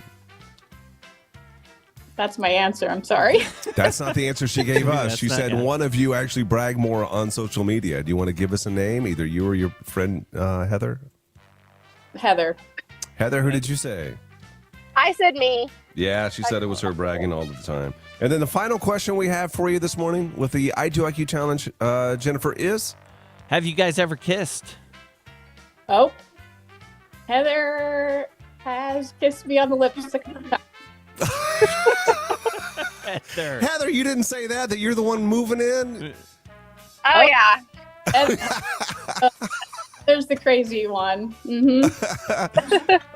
that's my answer. I'm sorry. That's not the answer she gave us. That's She not- said yeah. one of you actually brag more on social media. Do you want to give us a name? Either you or your friend, Heather? Heather. Heather, who did you say? I said me. Yeah, she said it was her bragging all the time. And then the final question we have for you this morning with the I Do IQ challenge, Jennifer, is? Have you guys ever kissed? Oh. Heather has kissed me on the lips a couple times. Heather. Heather, you didn't say that you're the one moving in? Oh, yeah. And, there's the crazy one.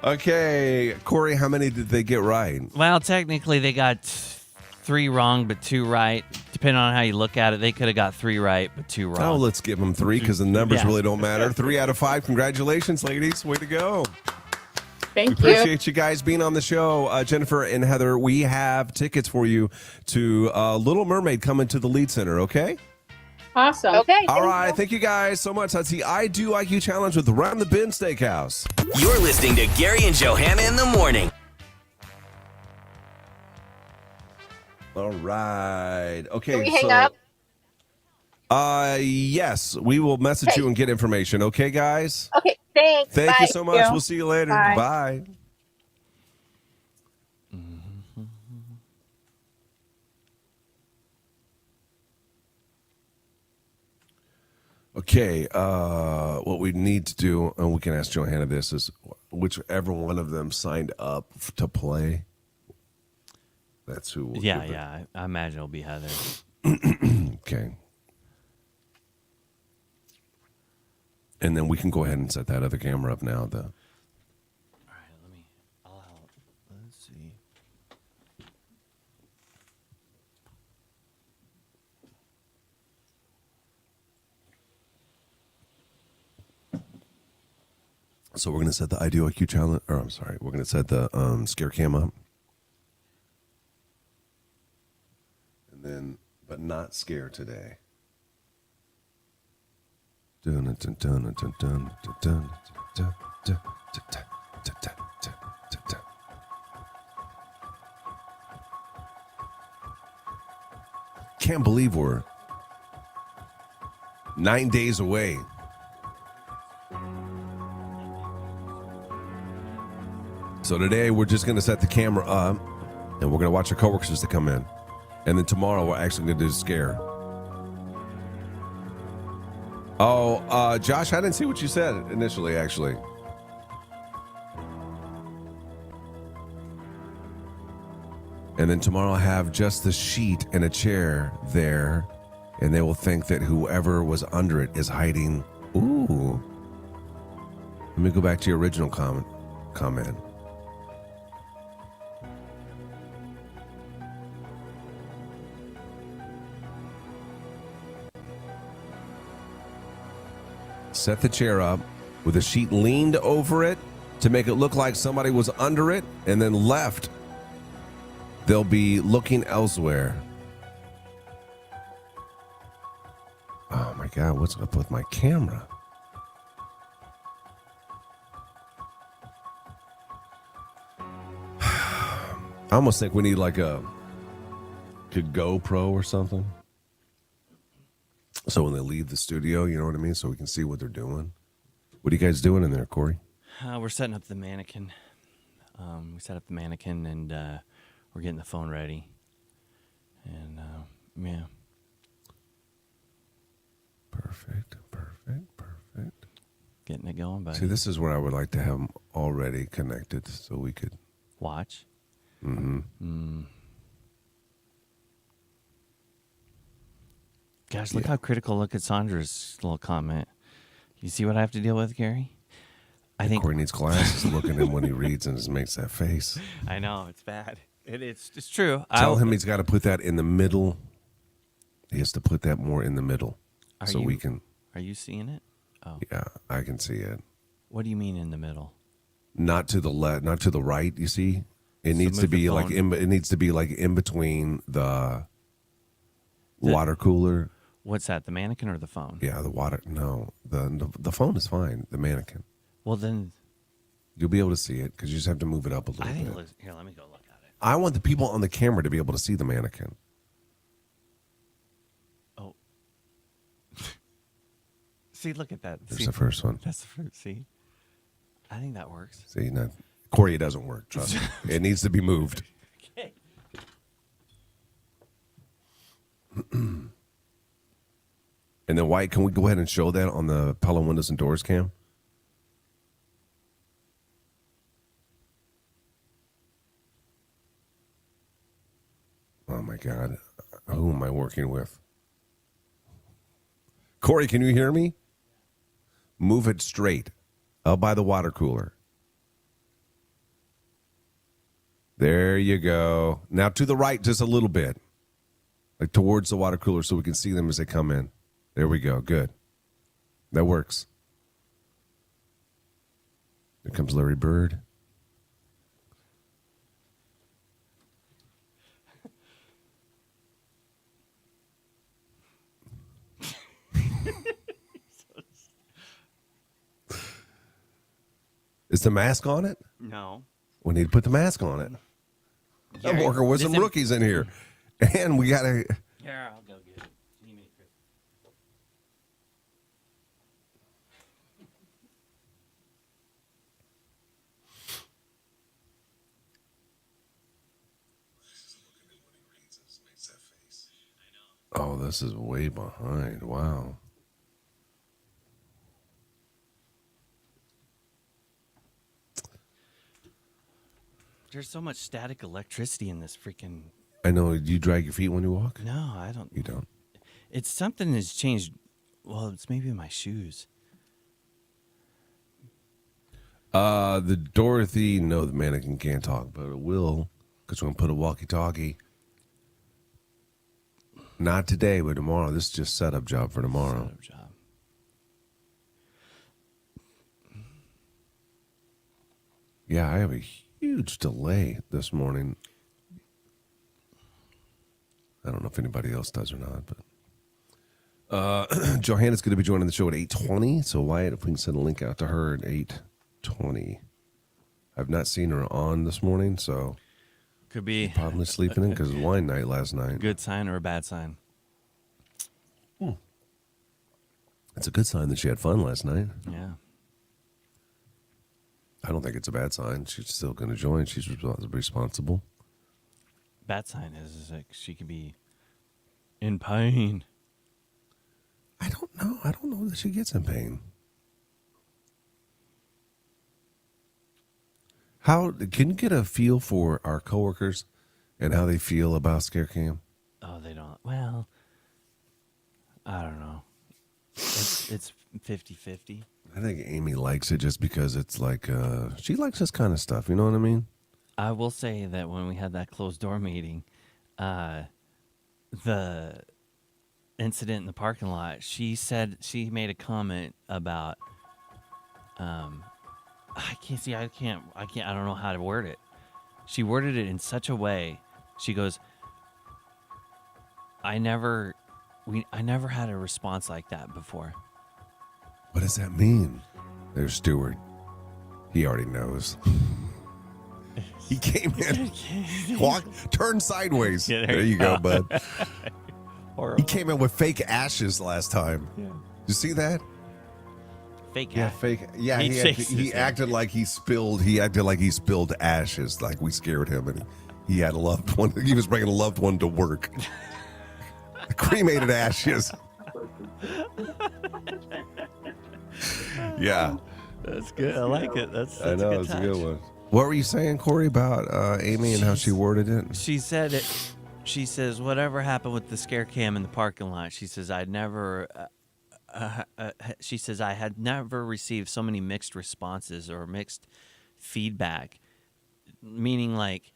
Okay, Corey, how many did they get right? Well, technically they got 3 wrong, but 2 right. Depending on how you look at it, they could have got 3 right, but 2 wrong. Oh, let's give them 3 because the numbers Yeah. really don't matter. 3 out of 5. Congratulations, ladies. Way to go. Thank you. Appreciate you guys being on the show. Jennifer and Heather, we have tickets for you to Little Mermaid coming to the Lead Center, okay? Awesome. Okay. All right. Thank you guys so much. That's the I Do IQ Challenge with Round the Bend Steakhouse. You're listening to Gary and Johanna in the morning. All right. Okay. Can we hang up? Yes. We will message you and get information. Okay, guys? Okay. Thanks. Thank Bye. you so much. We'll see you later. Bye. Bye. Okay, what we need to do, and we can ask Johanna this, is whichever one of them signed up to play, that's who. Will Yeah, give it. yeah. I imagine it'll be Heather. Okay. And then we can go ahead and set that other camera up now. All right, I'll help. Let's see. So we're going to set the IDO IQ challenge, or I'm sorry, we're going to set the scare cam up. And then, but not scare today. Dun, dun, dun, dun, dun, dun, dun, dun, dun, dun, dun, dun. Can't believe we're 9 days away. So today we're just going to set the camera up and we're going to watch our coworkers to come in. And then tomorrow we're actually going to do a scare. Oh, Josh, I didn't see what you said initially, actually. And then tomorrow I'll have just the sheet and a chair there, and they will think that whoever was under it is hiding. Ooh. Let me go back to your original comment. Set the chair up with a sheet leaned over it to make it look like somebody was under it, and then left. They'll be looking elsewhere. Oh my God, what's up with my camera? I almost think we need like a GoPro or something. So when they leave the studio, you know what I mean? So we can see what they're doing. What are you guys doing in there, Corey? We're setting up the mannequin. We set up the mannequin, and we're getting the phone ready. And, yeah. Perfect. Getting it going, buddy. See, this is where I would like to have them already connected so we could watch. Mm-hmm. Gosh, look how critical. Look at Sandra's little comment. You see what I have to deal with, Gary? I think Corey needs glasses. Look at him when he reads and just makes that face. I know, it's bad. It's true. Tell him he's got to put that in the middle. He has to put that more in the middle we can. Are you seeing it? Oh. Yeah, I can see it. What do you mean in the middle? Not to the left, not to the right. You see, it needs to be like it needs to be like in between the water cooler. What's that? The mannequin or the phone? Yeah, the water. No, the phone is fine. The mannequin. Well, then you'll be able to see it because you just have to move it up a little bit. Here, let me go look at it. I want the people on the camera to be able to see the mannequin. Oh. See, look at that. There's the first one. That's the first. See? I think that works. See, Corey, it doesn't work. Trust me. It needs to be moved. Okay. And then, White, can we go ahead and show that on the Pella Windows and Doors cam? Oh, my God. Who am I working with? Corey, can you hear me? Move it straight. Up by the water cooler. There you go. Now to the right just a little bit. Like towards the water cooler so we can see them as they come in. There we go. Good. That works. Here comes Larry Bird. Is the mask on it? No. We need to put the mask on it. I'm working with some rookies in here. And we got to... Here, I'll go get it. You need Chris. Oh, this is way behind. Wow. There's so much static electricity in this freaking... I know. Do you drag your feet when you walk? No, I don't. You don't? It's something has changed. Well, it's maybe my shoes. The Dorothy, no, the mannequin can't talk, but it will, because we're going to put a walkie-talkie. Not today, but tomorrow. This is just setup job for tomorrow. Setup job. Yeah, I have a huge delay this morning. I don't know if anybody else does or not, but Johanna's going to be joining the show at 8:20. So Wyatt, if we can send a link out to her at 8:20. I've not seen her on this morning, so could be probably sleeping in because it was wine night last night. Good sign or a bad sign? It's a good sign that she had fun last night. Yeah. I don't think it's a bad sign. She's still going to join. She's responsible. Bad sign is like she could be in pain. I don't know. I don't know that she gets in pain. How can you get a feel for our coworkers and how they feel about scare cam? Oh, they don't. Well, I don't know. It's 50-50. I think Amy likes it just because it's like she likes this kind of stuff. You know what I mean? I will say that when we had that closed door meeting, the incident in the parking lot, she made a comment about I don't know how to word it. She worded it in such a way. She goes, I never had a response like that before. What does that mean? There's Stewart. He already knows. He came in, turned sideways. Yeah, there you go, bud. He Horrible. came in with fake ashes last time. Yeah. You see that? Fake Yeah, ass. fake. Yeah, He he shakes his head. acted like he spilled. He acted like he spilled ashes. Like we scared him, and he had a loved one. He was bringing a loved one to work. Cremated ashes. Yeah, That's good. I like it. That's I know a good it's touch. a good one. What were you saying, Corey, about Amy and how she worded it? She said it. She says, whatever happened with the scare cam in the parking lot, she says, I'd never, she says, I had never received so many mixed responses or mixed feedback, meaning like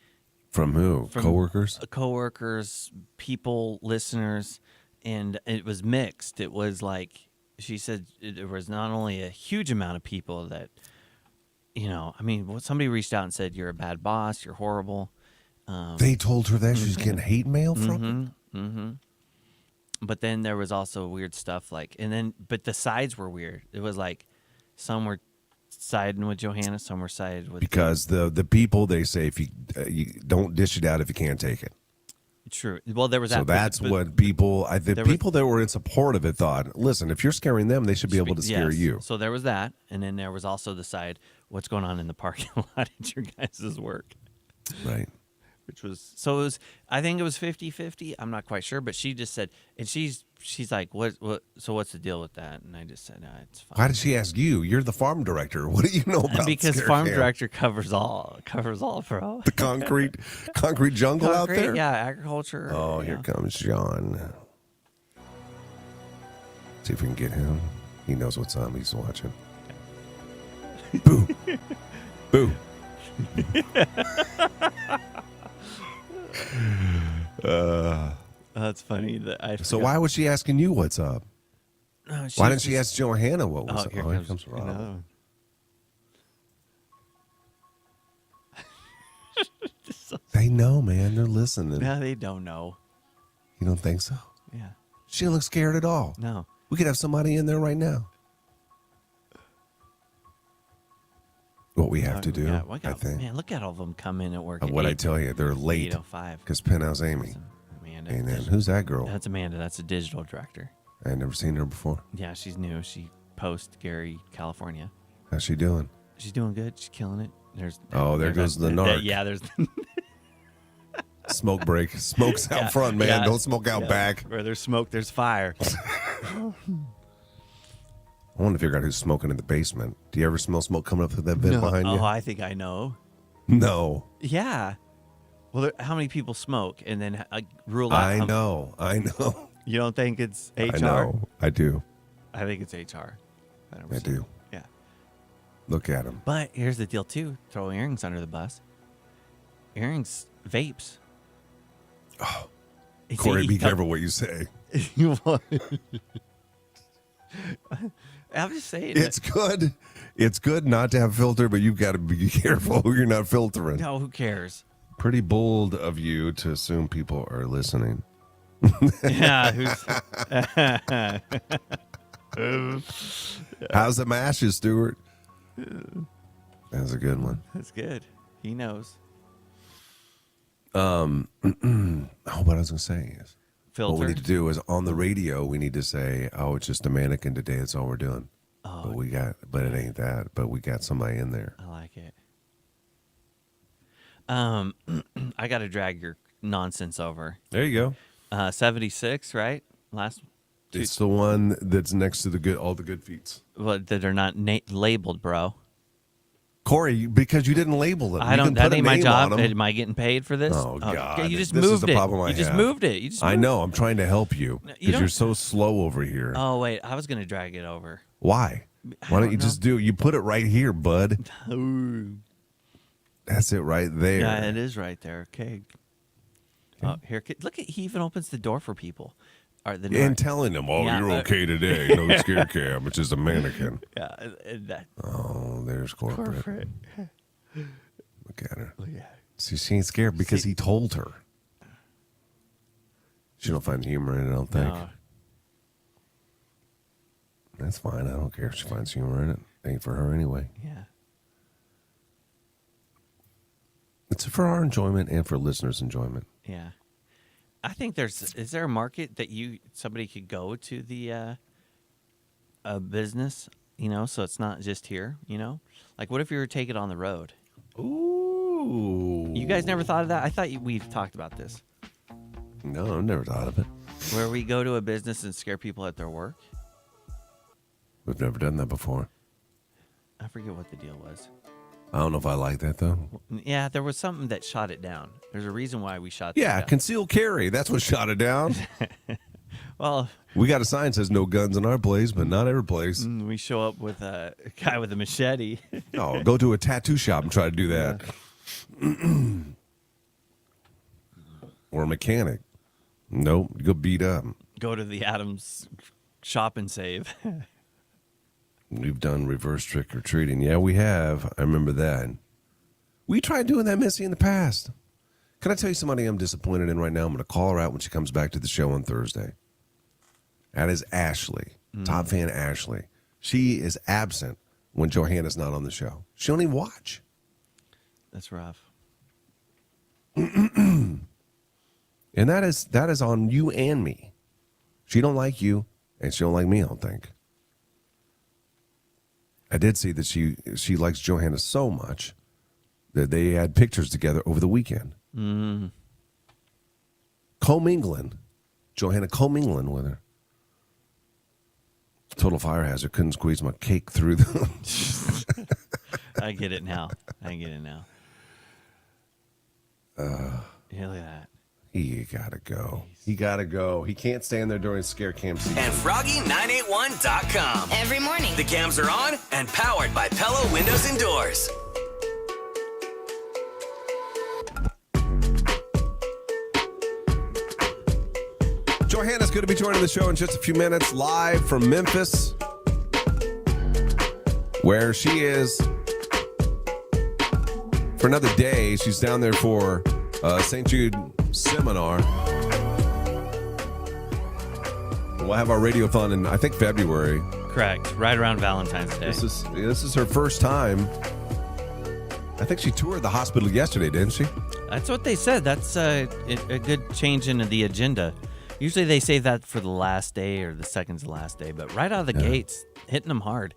From who? From- Coworkers? coworkers, people, listeners, and it was mixed. It was like, she said, there was not only a huge amount of people that, somebody reached out and said, you're a bad boss, you're horrible. They told her that she's getting hate mail from it? Mm-hmm. But then there was also weird stuff but the sides were weird. It was like some were siding with Johanna, some were siding with Because the people, they say, if you don't dish it out if you can't take it. True. Well, there was that. So that's what people, the people that were in support of it thought, listen, if you're scaring them, they should be able to scare Yes. you. So there was that, and then there was also the side, what's going on in the parking lot at your guys' work. Right. Which was, so it was, I think it was 50-50. I'm not quite sure, but she just said, and she's like, what, so what's the deal with that? And I just said, it's fine. Why did she ask you? You're the farm director. What do you know about Because scare farm cam? director covers all, bro. The concrete jungle out there? Yeah, agriculture. Oh, here comes John. See if we can get him. He knows what's up. He's watching. Boo. Boo. That's funny. That I So forgot. why was she asking you what's up? No, Why didn't she ask Johanna what was up? Here Oh, comes Rob. another one. They know, man. They're listening. No, they don't know. You don't think so? Yeah. She didn't look scared at all. No. We could have somebody in there right now. What we have to do, I think. Man, look at all of them come in at work. What I tell you, they're late 8:05. because Penthouse Amy. Amanda. And then who's that girl? That's Amanda. That's a digital director. I never seen her before. Yeah, she's new. She posts Gary, California. How's she doing? She's doing good. She's killing it. There goes the narc. Yeah, there's Smoke break. Smoke's out front, man. yeah, Don't smoke out back. Where there's smoke, there's fire. I want to figure out who's smoking in the basement. Do you ever smell smoke coming up through that vent behind you? Oh, I think I know. No. Yeah. Well, how many people smoke and then rule out? I know. You don't think it's HR? I know. I do. I think it's HR. I do. Yeah. Look at him. But here's the deal, too. Throw earrings under the bus. Earrings, vapes. Oh. Corey, be careful what you say. I'm just saying. It's good. It's good not to have a filter, but you've got to be careful who you're not filtering. No, who cares? Pretty bold of you to assume people are listening. Yeah. How's the mashes, Stuart? That's a good one. That's good. He knows. What I was going to say is, Filter. what we need to do is on the radio, we need to say, "Oh, it's just a mannequin today. That's all we're doing." Oh, But it ain't that. But we got somebody in there. I like it. I got to drag your nonsense over. There you go. 76, right? Last. It's the one that's next to all the good feats. Well, that are not labeled, bro. Corey, because you didn't label it. I don't. That ain't my job. Am I getting paid for this? Oh, God. You just This is moved the it. problem I You just have. moved it. You just. I moved know. I'm trying to help you You because don't- you're so slow over here. Oh wait, I was gonna drag it over. Why? Why don't you just do it? You put it right here, bud. Ooh. That's it right there. Yeah, it is right there. Okay. Oh, here. Look at he even opens the door for people. And telling them, "Oh, Yeah, you're okay today. No scare cam. It's just a mannequin." Yeah. That Oh, there's corporate. corporate. Look at her. Look at her. See, she ain't scared because he told her. She don't find humor in it, I don't think. No. That's fine. I don't care if she finds humor in it. Ain't for her anyway. Yeah. It's for our enjoyment and for listeners' enjoyment. Yeah. I think is there a market that somebody could go to the a business, so it's not just here, Like what if you were to take it on the road? Ooh. You guys never thought of that? I thought we've talked about this. No, I've never thought of it. Where we go to a business and scare people at their work? We've never done that before. I forget what the deal was. I don't know if I like that, though. Yeah, there was something that shot it down. There's a reason why we shot Yeah, that down. concealed carry. That's what shot it down. Well, We got a sign that says no guns in our place, but not every place. we show up with a guy with a machete. Oh, go to a tattoo shop and try to do that. Or a mechanic. Nope, you go beat up. Go to the Adams shop and save. We've done reverse trick or treating. Yeah, we have. I remember that. We tried doing that, Missy, in the past. Can I tell you somebody I'm disappointed in right now? I'm going to call her out when she comes back to the show on Thursday. That is Ashley, top fan Ashley. She is absent when Johanna's not on the show. She don't even watch. That's rough. And that is on you and me. She don't like you, and she don't like me, I don't think. I did see that she likes Johanna so much that they had pictures together over the weekend. Commingling. Johanna commingling with her. Total fire hazard. Couldn't squeeze my cake through the... I get it now. Yeah, look at that. He gotta go. He gotta go. He can't stand there during scare cam season. And Froggy981.com. Every morning. The cams are on and powered by Pella Windows and Doors. Johanna's going to be joining the show in just a few minutes, live from Memphis, where she is for another day. She's down there for St. Jude seminar. We'll have our radiothon in, I think, February. Correct. Right around Valentine's Day. This is her first time. I think she toured the hospital yesterday, didn't she? That's what they said. That's a good change in the agenda. Usually they save that for the last day or the second to last day, but right out of the gates, hitting them hard.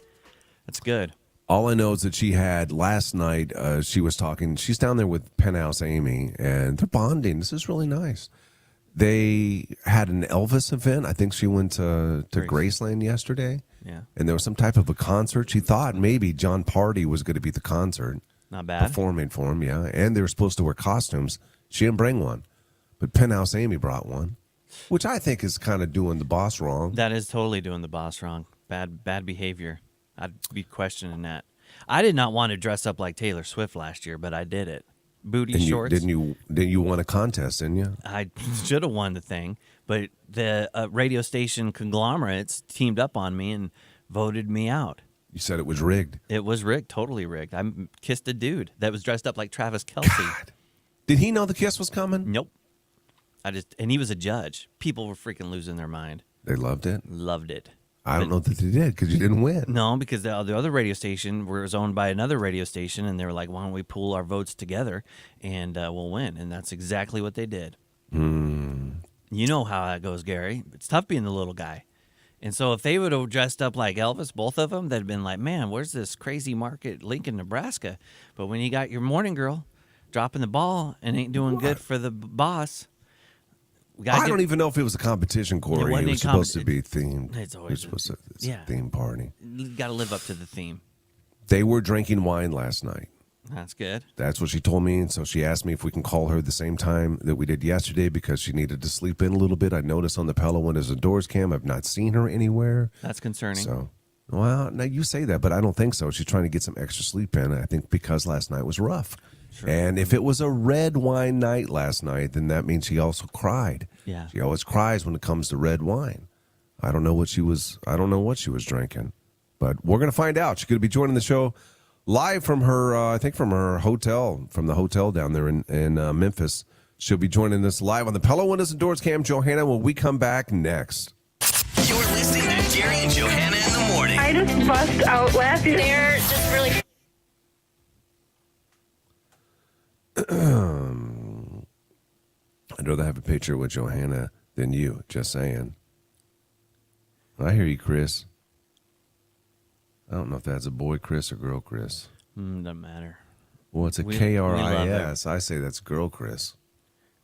That's good. All I know is that she had last night, she was talking, she's down there with Penthouse Amy, and they're bonding. This is really nice. They had an Elvis event. I think she went to Graceland yesterday. Yeah. And there was some type of a concert. She thought maybe John Party was going to be the concert. Not bad. Performing for him, yeah. And they were supposed to wear costumes. She didn't bring one. But Penthouse Amy brought one, which I think is kind of doing the boss wrong. That is totally doing the boss wrong. Bad behavior. I'd be questioning that. I did not want to dress up like Taylor Swift last year, but I did it. Booty shorts. Didn't you win a contest, didn't you? I should have won the thing, but the radio station conglomerates teamed up on me and voted me out. You said it was rigged. It was rigged, totally rigged. I kissed a dude that was dressed up like Travis Kelce. God. Did he know the kiss was coming? Nope. And he was a judge. People were freaking losing their mind. They loved it? Loved it. I don't know that they did because you didn't win. No, because the other radio station was owned by another radio station, and they were like, why don't we pool our votes together and we'll win? And that's exactly what they did. You know how that goes, Gary. It's tough being the little guy. And so if they would have dressed up like Elvis, both of them, they'd have been like, man, where's this crazy market, Lincoln, Nebraska? But when you got your morning girl dropping the ball and ain't doing good for the boss. I don't even know if it was a competition, Corey. It was supposed to be themed. It's always a theme party. You got to live up to the theme. They were drinking wine last night. That's good. That's what she told me. And so she asked me if we can call her the same time that we did yesterday because she needed to sleep in a little bit. I noticed on the Pella Windows and Doors cam, I've not seen her anywhere. That's concerning. So, well, now you say that, but I don't think so. She's trying to get some extra sleep in. I think because last night was rough. Sure. And if it was a red wine night last night, then that means she also cried. Yeah. She always cries when it comes to red wine. I don't know what she was drinking, but we're going to find out. She's going to be joining the show live from her, I think from her hotel, from the hotel down there in Memphis. She'll be joining us live on the Pella Windows and Doors cam. Johanna, when we come back next. You're listening to Jerry and Johanna in the morning. I just bust out laughing. They're just really. I'd rather have a picture with Johanna than you, just saying. I hear you, Chris. I don't know if that's a boy Chris or girl Chris. Doesn't matter. Well, it's a We K-R-I-S. I say that's girl Chris.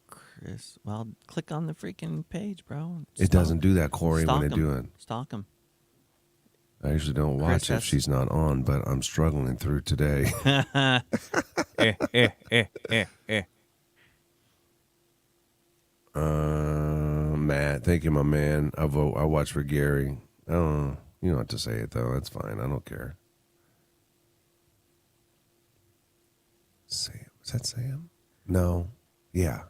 Chris, well, click on the freaking page, bro. It doesn't do that, Corey, when Stalk they do it. Stalk him. I usually don't Chris, watch if that's- she's not on, but I'm struggling through today. Matt, thank you, my man. I vote. I watch for Gary. I don't know. You don't have to say it, though. That's fine. I don't care. Sam. Is that Sam? No. Yeah.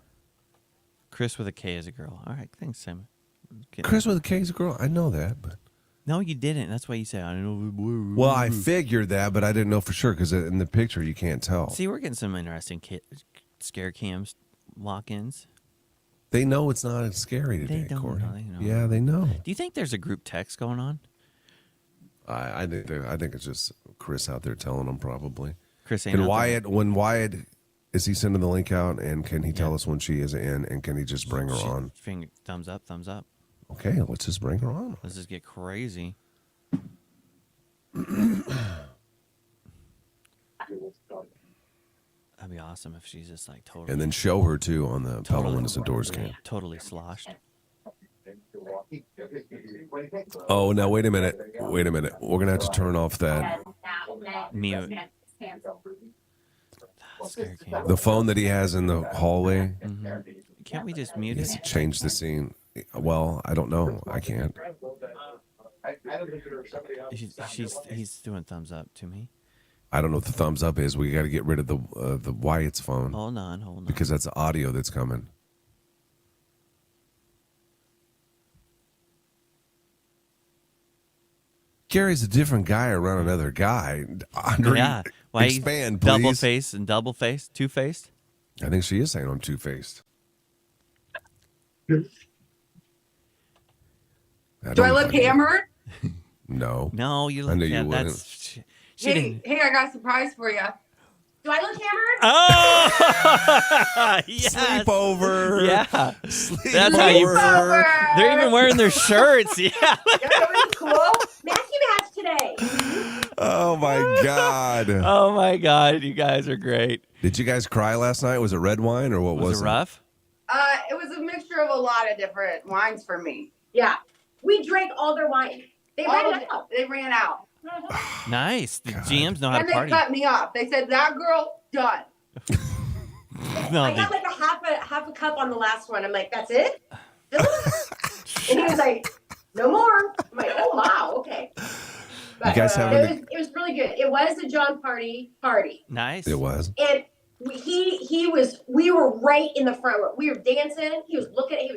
Chris with a K is a girl. All right, thanks, Sam. Chris with a K is a girl. I know that, but. No, you didn't. That's why you said, I don't know. Well, I figured that, but I didn't know for sure because in the picture you can't tell. See, we're getting some interesting scare cams walk-ins. They know it's not scary today, They don't Corey. know, they know. Yeah, they know. Do you think there's a group text going on? I think it's just Chris out there telling them probably. Chris ain't And out Wyatt, when Wyatt, is he sending the link out, and can he tell us when she is in, and can he just bring her on? Finger, thumbs up, thumbs up. Okay, let's just bring her on. Let's just get crazy. That'd be awesome if she's just like totally. And then show her too on the Pella Windows and Doors cam. Totally sloshed. Oh, now wait a minute. Wait a minute. We're gonna have to turn off that Mute. Scare cam. the phone that he has in the hallway. Can't we just mute Needs it? to change the scene. Well, I don't know. I can't. He's doing thumbs up to me. I don't know what the thumbs up is. We got to get rid of the Wyatt's phone Hold on. because that's the audio that's coming. Gary's a different guy around another guy. Andre, Yeah. Why he's expand, please. double face and double face, two faced? I think she is saying I'm two-faced. Do I look hammered? No. No, you look. I knew you yeah, wouldn't. that's. She Hey, didn't. hey, I got a surprise for you. Do I look hammered? Oh, yes. Sleepover. Yeah, Sleepover. that's how you. Sleepover. They're even wearing their shirts. Yeah. Everything's cool. Matchy match today. Oh, my God. Oh my God, you guys are great. Did you guys cry last night? Was it red wine or what was Was it rough? It was a mixture of a lot of different wines for me. Yeah. We drank all their wine. They ran All it out. They ran out. Nice. The GMs know how And to they party. cut me off. They said, that girl, done. No, I they, got like half a cup on the last one. I'm like, that's it? Really? And he was like, no more. I'm like, oh wow, okay. But, You guys having it was really good. It was a John party. nice. It was. And we were right in the front row. We were dancing. He was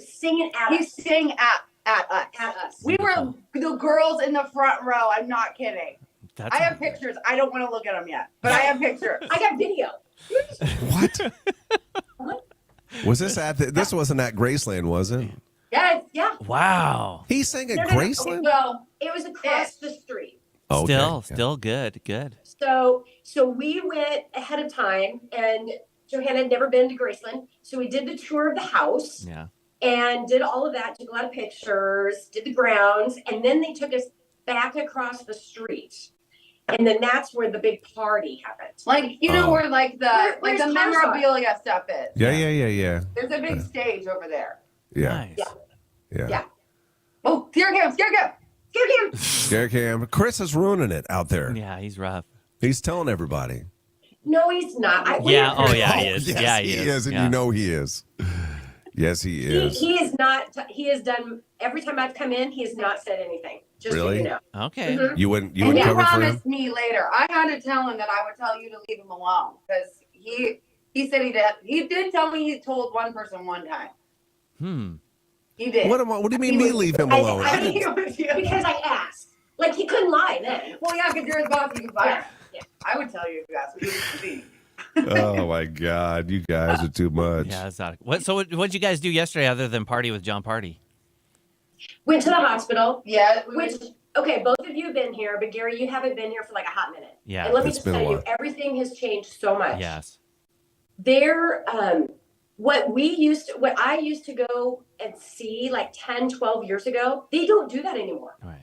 singing at He us. sang at us. At us. We were the girls in the front row. I'm not kidding. That's I have pictures. I don't want to look at them yet, but I have pictures. I got video. What? Was this this wasn't at Graceland, was it? Yes, yeah. Wow. He sang at No. Graceland? Well, It was across the street. Oh, okay. Still good. So we went ahead of time, and Johanna had never been to Graceland, so we did the tour of the house Yeah. and did all of that. Took a lot of pictures, did the grounds, and then they took us back across the street, and then that's where the big party happened. like you know Oh. where like Where's the House memorabilia stuff is. Yeah. There's a big stage over there. Yeah. Nice. Yeah. Oh, here it goes. Here it goes. Give him. Scare cam. Chris is ruining it out there. Yeah, he's rough. He's telling everybody. No, he's not. Yeah. Oh, yeah, he is. Yes, yeah, he is. is, and Yeah. you know he is. Yes, he is. He is not. He has done every time I've come in. He has not said anything. Just Really? so you know. Okay. Mhm. You wouldn't And he cover for him? promised me later. I had to tell him that I would tell you to leave him alone because he said he did. He did tell me he told one person one time. He did. What do you mean me leave him alone? Because I asked. Like he couldn't lie then. Well, yeah, because you're his boss, you can fire. Yeah. I would tell you if you asked me. Oh my God, you guys are too much. Yeah, that's not. So what'd you guys do yesterday other than party with John Party? Went to the hospital. Yeah. Okay, both of you have been here, but Gary, you haven't been here for like a hot minute. Yeah. And let me It's just been a tell you, while. everything has changed so much. Yes. What I used to go and see like 10, 12 years ago, they don't do that anymore. Right.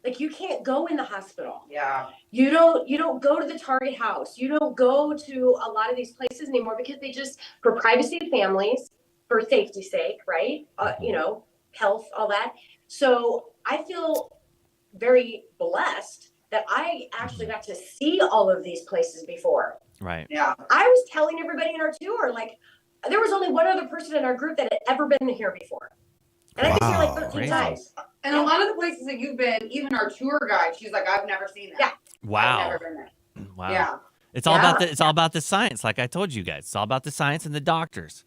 Like you can't go in the hospital. Yeah. You don't go to the Target house. You don't go to a lot of these places anymore because they just, for privacy of families, for safety's sake, right? Health, all that. So I feel very blessed that I actually got to see all of these places before. Right. Yeah. I was telling everybody in our tour, like, there was only one other person in our group that had ever been here before. And I've been here like 13 Crazy. times. And a lot of the places that you've been, even our tour guide, she's like, I've never seen that. Yeah. Wow. I've never been there. Wow. Yeah. It's all about the science, like I told you guys. It's all about the science and the doctors.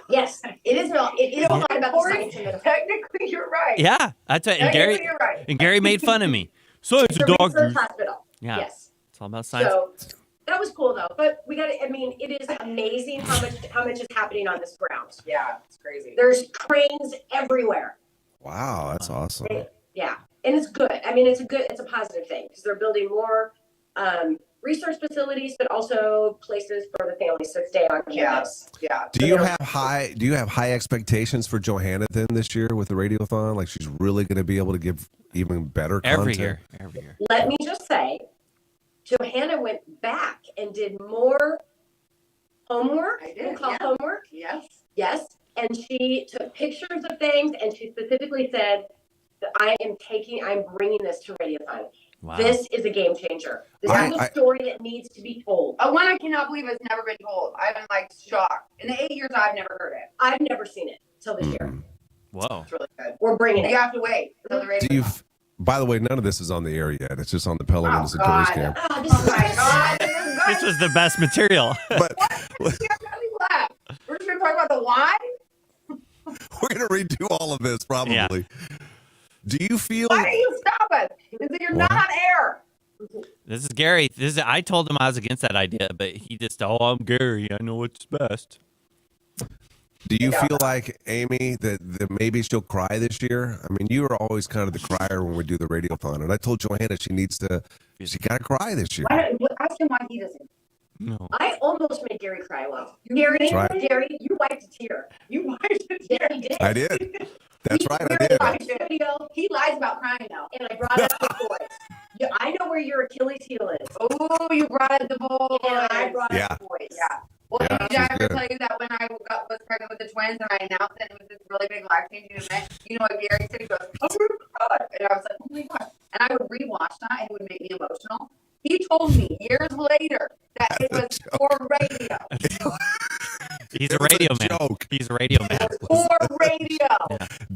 Yes, it is. It is a lot about the science. Technically, you're right. Yeah, that's it. And Technically, Gary you're right. and Gary made fun of me. Science It's and a research doctors. hospital. Yeah. Yes. It's all about science. So that was cool though. But we got to, it is amazing how much is happening on this ground. Yeah, it's crazy. There's cranes everywhere. Wow, that's awesome. Yeah. And it's good. It's a positive thing because they're building more research facilities, but also places for the families to stay on campus. Yeah. Do you have high expectations for Johanna then this year with the Radiothon? Like she's really going to be able to give even better content? Every year. Let me just say, Johanna went back and did more homework. I did, We'll call yeah. homework. Yes. Yes. And she took pictures of things, and she specifically said that I'm bringing this to Radiothon. Wow. This is a game changer. This is a story that needs to be told. One I cannot believe has never been told. I'm like shocked. In the 8 years, I've never heard it. I've never seen it till this year. Whoa. It's really good. We're bringing it. You have to wait until the radio. Do you? By the way, none of this is on the air yet. It's just on the Pelham and Centauri God. scam. Oh, this is my God. This is good. This was the best material. But We're just going to talk about the why? we're going to redo all of this probably. Yeah. Do you feel? Why do you stop us? Because you're not on air. This is Gary. I told him I was against that idea, but he just, I'm Gary. I know what's best. Do you feel like, Amy, that maybe she'll cry this year? I mean, you are always kind of the crier when we do the Radiothon, and I told Johanna she got to cry this year. Ask him why he doesn't. No. I almost made Gary cry once. Gary, right. Gary, you wiped a tear. You wiped a tear. Yeah, you did. I did. That's right, I did. Video, He lies about crying now. and I brought up the boys. Yeah, I know where your Achilles heel is. Oh, you brought up the boys. And I brought Yeah. up the boys. Yeah. Well, Yeah, did I she's ever good. tell you that when I was pregnant with the twins and I announced it, it was this really big life-changing event? You know what Gary said? He goes, oh my God. And I was like, oh my God. And I would rewatch that and it would make me emotional. He told me years later that it was for radio. He's It a was radio a man. joke. He's a radio man. For radio.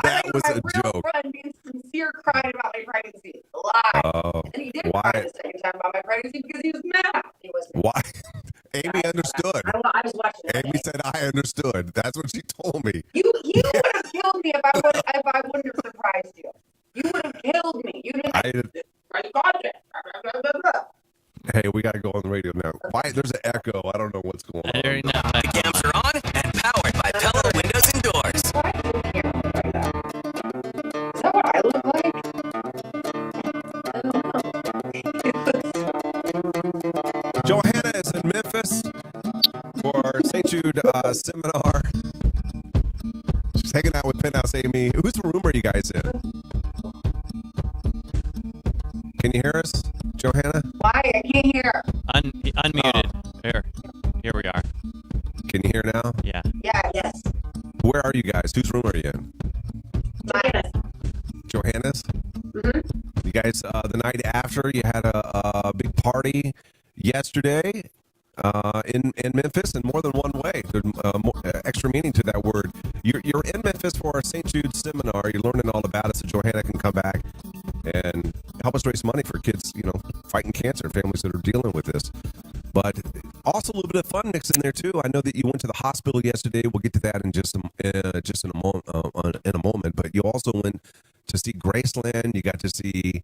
That was my a real joke. friend being sincere crying about my pregnancy. Lie. Oh, And he did why? cry the second time about my pregnancy because he was mad. It was. Why? Amy understood. I was watching. that Amy day. said, I understood. That's what she told me. You would have killed me if I wouldn't have surprised you. You would have killed me. You didn't. I got it. Hey, we got to go on the radio now. Why? There's an echo. I don't know what's going on. There you go. The cams are on and powered by Pella Windows and Doors. Is that what I look like? Johanna is in Memphis for St. Jude seminar. She's hanging out with Penthouse Amy. Whose room are you guys in? Can you hear us, Johanna? Why? I can't hear. Unmuted. Here we are. Can you hear now? Yeah. Yeah. Yes. Where are you guys? Whose room are you in? Johanna. Johanna's? Mm-hmm. You guys, the night after, you had a big party yesterday in Memphis in more than one way. There's extra meaning to that word. You're in Memphis for our St. Jude seminar. You're learning all about it so Johanna can come back and help us raise money for kids, fighting cancer, families that are dealing with this. But also a little bit of fun mixed in there too. I know that you went to the hospital yesterday. We'll get to that in just in a moment. But you also went to see Graceland. You got to see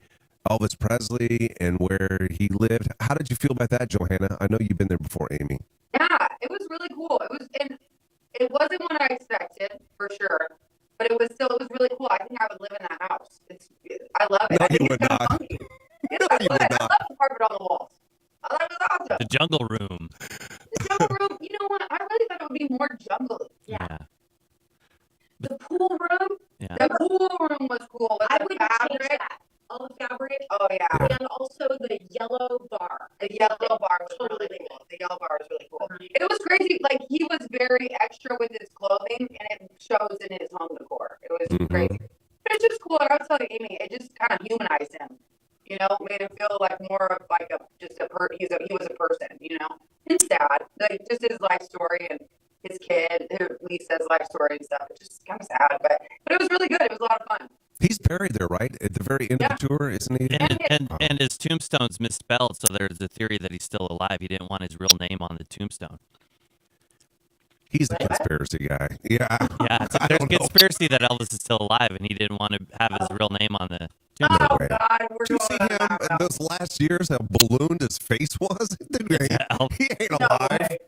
Elvis Presley and where he lived. How did you feel about that, Johanna? I know you've been there before, Amy. Yeah, it was really cool. It wasn't what I expected for sure, but it was really cool. I think I would live in that house. I love it. No, I think you would not. Yes, No, I you would. would I not. love the carpet on the walls. I thought it was awesome. The jungle room. The jungle room. You know what? I really thought it would be more jungle. Yeah. The pool room, Yeah. The pool room was cool. With I the would change fabric. that. All the fabric. Oh yeah. And also the yellow bar. The yellow bar was Totally really cool. The yellow bar was really cool. It was crazy. Like he was very extra with his clothing, and it shows in his home decor. It was crazy. But it's just cool. And I was telling Amy, it just kind of humanized him. Made him feel like more of like he was a person. It's sad. Like just his life story and his kid, Lisa's life story and stuff. It's just kind of sad, but it was really good. It was a lot of fun. He's buried there, right? At the very end of the tour, isn't he? And his tombstone's misspelled, so there's a theory that he's still alive. He didn't want his real name on the tombstone. He's the conspiracy guy. Yeah. Yeah, there's a conspiracy that Elvis is still alive, and he didn't want to have his real name on the No Oh way. God, we're Did you going see down him that in route. those last years? How ballooned his face was? He ain't No alive. way.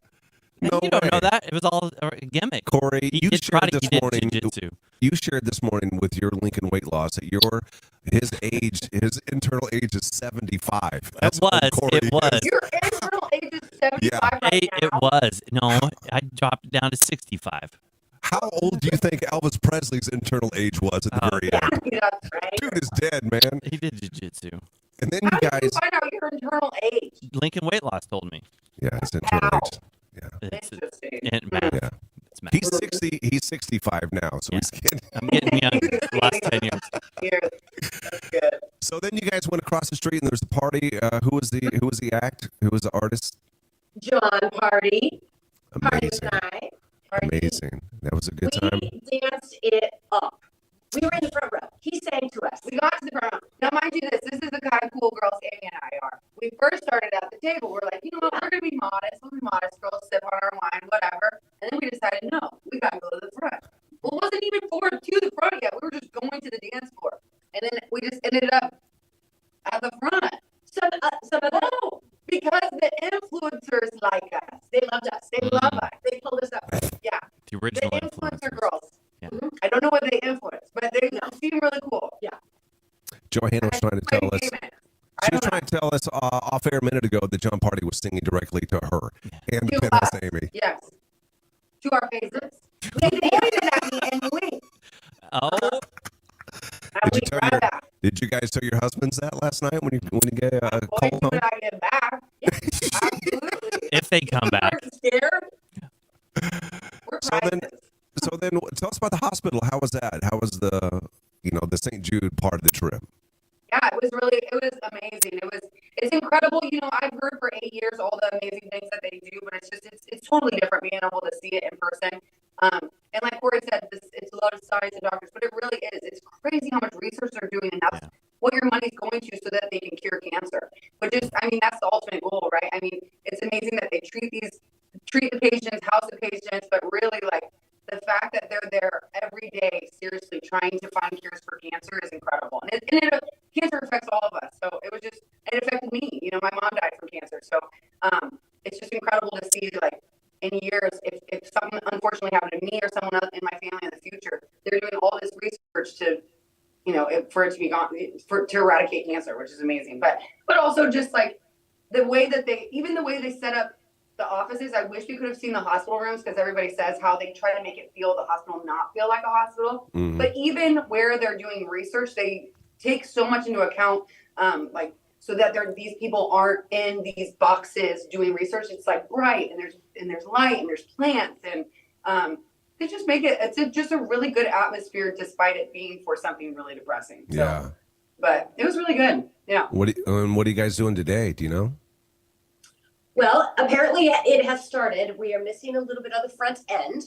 No you don't way. know that. It was all a gimmick. Corey, He you did shared karate, this he did morning. jiu-jitsu. You shared this morning with your Lincoln weight loss that his internal age is 75. That's was, old Corey it was. is. Your internal age is 75 right Hey, now. it was. No, I dropped it down to 65. How old do you think Elvis Presley's internal age was at the very end? That's right. Dude is dead, man. He did jiu-jitsu. And then How you did you guys, find out your internal age? Lincoln Weight Loss told me. yeah, his internal Wow. age. Yeah, It's, Interesting. it, math. yeah. It's math. He's 60. He's 65 now, so Yeah. he's getting. I'm getting young. The last 10 years. Here. That's good. So then you guys went across the street and there was a party. Who was the act? Who was the artist? John Party. Party Amazing, night. amazing. That was a good time. We danced it up. We were in the front row. He sang to us. We got to the front. Now, mind you, this is the kind of cool girls Amy and I are. We first started at the table. We're like, you know what? We're going to be modest. We'll be modest. Girls sip on our wine, whatever. And then we decided, no, we got to go to the front. Well, it wasn't even forward to the front yet. We were just going to the dance floor. And then we just ended up at the front. Some of the, No, because the influencers like us. they loved us. They love us. They pulled us up. Yeah. The The original influencer influencers. girls. Yeah. I don't know what they influence, but they seem really cool. Yeah. Johanna was trying to tell us. I She was don't trying to tell us off air a minute ago that John Party was singing directly to her and To Dennis us. Amy. Yes. To our faces. They pointed at me and winked. Oh, I Did you, winked right back. did you guys tell your husbands that last night when you get Boy, called when home? I get back. Absolutely. if they come back. We're scared. We're So then- priceless. So then, tell us about the hospital. How was that? How was the St. Jude part of the trip? Yeah, it was amazing. It's incredible. I've heard for 8 years all the amazing things that they do, but it's totally different being able to see it in person. And like Corey said, it's a lot of science and doctors, but it really is. It's crazy how much research they're doing, and that's what your money's going to so that they can cure cancer. But that's the ultimate goal, right? It's amazing that they treat the patients, house the patients, but really the fact that they're there every day, seriously trying to find cures for cancer is incredible. And cancer affects all of us. So it affected me. My mom died from cancer. So it's just incredible to see, in years, if something unfortunately happened to me or someone else in my family in the future, they're doing all this research to, for it to be gone, to eradicate cancer, which is amazing. But also just the way they set up the offices. I wish we could have seen the hospital rooms, because everybody says how they try to make it feel the hospital not feel like a hospital. Mhm. But even where they're doing research, they take so much into account, so that these people aren't in these boxes doing research. It's bright, and there's light, and there's plants, and they just make it's just a really good atmosphere, despite it being for something really depressing. So, Yeah. but it was really good. Yeah. What are you guys doing today? Do you know? Well, apparently it has started. We are missing a little bit of the front end.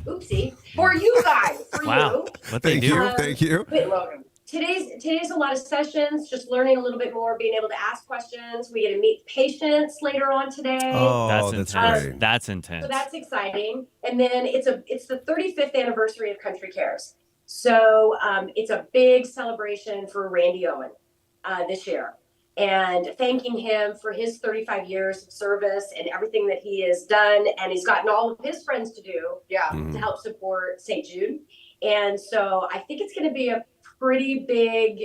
Oopsie. For you guys. For Wow. you. What they Thank do. you. Thank you. Wait, today's a lot of sessions, just learning a little bit more, being able to ask questions. We get to meet patients later on today. Oh, That's that's intense. great. That's intense. So that's exciting. And then it's the 35th anniversary of Country Cares. So it's a big celebration for Randy Owen this year. And thanking him for his 35 years of service and everything that he has done. And he's gotten all of his friends to do to help support St. Jude. And so I think it's going to be a pretty big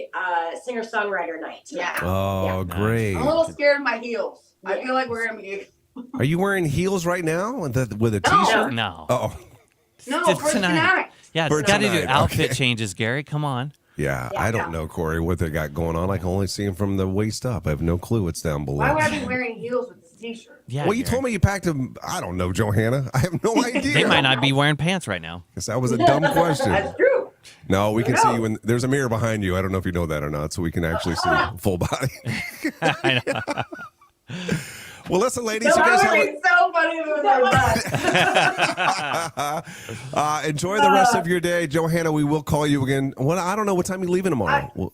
singer-songwriter night tonight. Oh, great. I'm a little scared of my heels. I feel like we're going to be... Are you wearing heels right now with a t-shirt? No. Oh, No, It's for tonight. Yeah, For it's got to do tonight, outfit okay. changes, Gary. Come on. yeah. I don't know, Corey, what they got going on. I can only see them from the waist up. I have no clue what's down below. Why would I be wearing heels with this t-shirt? Yeah. Well, you Gary. told me you packed them. I don't know, Johanna. I have no idea. They might not be wearing pants right now. Guess that was a dumb question. That's true. No, we can see you. There's a mirror behind you. I don't know if you know that or not, so we can actually see full body. I know. Well, listen, ladies, That you guys would have be so funny if it was like that. enjoy the rest of your day, Johanna. We will call you again. Well, I don't know what time you're leaving tomorrow.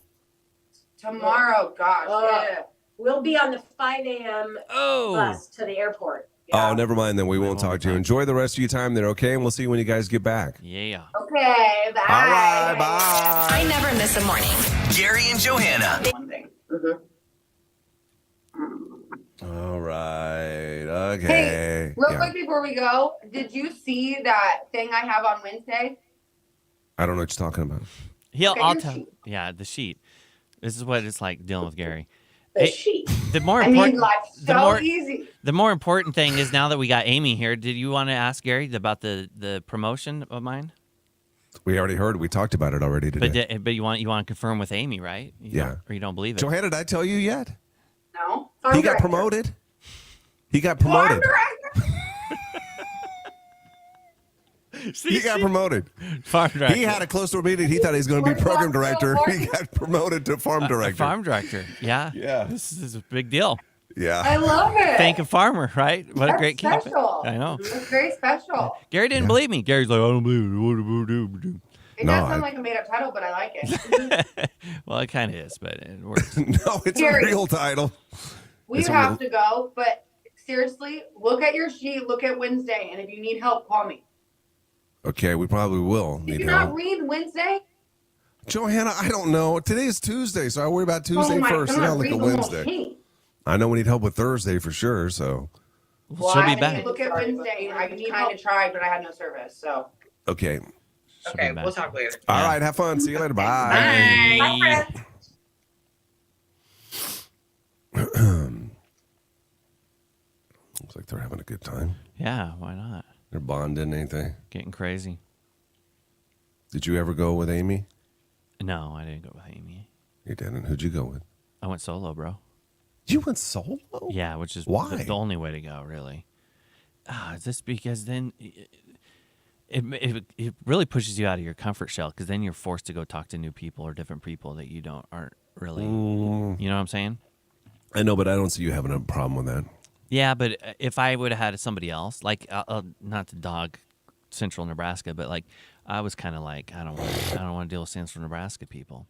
Tomorrow, gosh. Yeah. We'll be on the 5 a.m. bus to the airport. Oh, never mind. Then we won't talk to you. Enjoy the rest of your time there, okay? And we'll see you when you guys get back. Yeah. Okay, bye. All right, bye. I never miss a morning. Gary and Johanna. One thing. All right. Okay. Hey, real Yeah. quick before we go, did you see that thing I have on Wednesday? I don't know what you're talking about. I'll your tell. sheet. Yeah, the sheet. This is what it's like dealing with Gary. The sheet. The more I important, mean, life's the so more easy. the more important thing is now that we got Amy here. Did you want to ask Gary about the promotion of mine? We already heard. We talked about it already today. But you want to confirm with Amy, right? Yeah. Or you don't believe it? Johanna, did I tell you yet? No. He got promoted. He got promoted. He got promoted. Farm director. He had a close door meeting. He thought he was going to be program director. He got promoted to farm director. Farm director. Yeah. Yeah. This is a big deal. Yeah. I love it. Thank a farmer, right? What That's a great campaign. special. I know. It's very special. Gary didn't believe me. Gary's like, I don't believe it. What do? It No, does sound I- like a made up title, but I like it. Well, it kind of is, but it works. No, it's Gary. a real title. We It's a have real- to go, but seriously, look at your sheet, look at Wednesday, and if you need help, call me. Okay, we probably will Did need you not help. read Wednesday? Johanna, I don't know. Today's Tuesday, so I worry about Tuesday first. Not like a Wednesday. I know we need help with Thursday for sure. So Well, She'll be I back. didn't look at Wednesday. I kind of tried, but I had no service. So okay. She'll be back. we'll talk later. All right. Have fun. See you later. Bye. Bye. Looks like they're having a good time. Yeah, why not? They're bonding, ain't they? Getting crazy. Did you ever go with Amy? No, I didn't go with Amy. You didn't. Who'd you go with? I went solo, bro. You went solo? Yeah, which is Why? the only way to go, really. Just because then it really pushes you out of your comfort shell, because then you're forced to go talk to new people or different people that you aren't really. You know what I'm saying? I know, but I don't see you having a problem with that. Yeah, but if I would have had somebody else, like not to dog Central Nebraska, but like I was kind of like I don't want to deal with Central Nebraska people.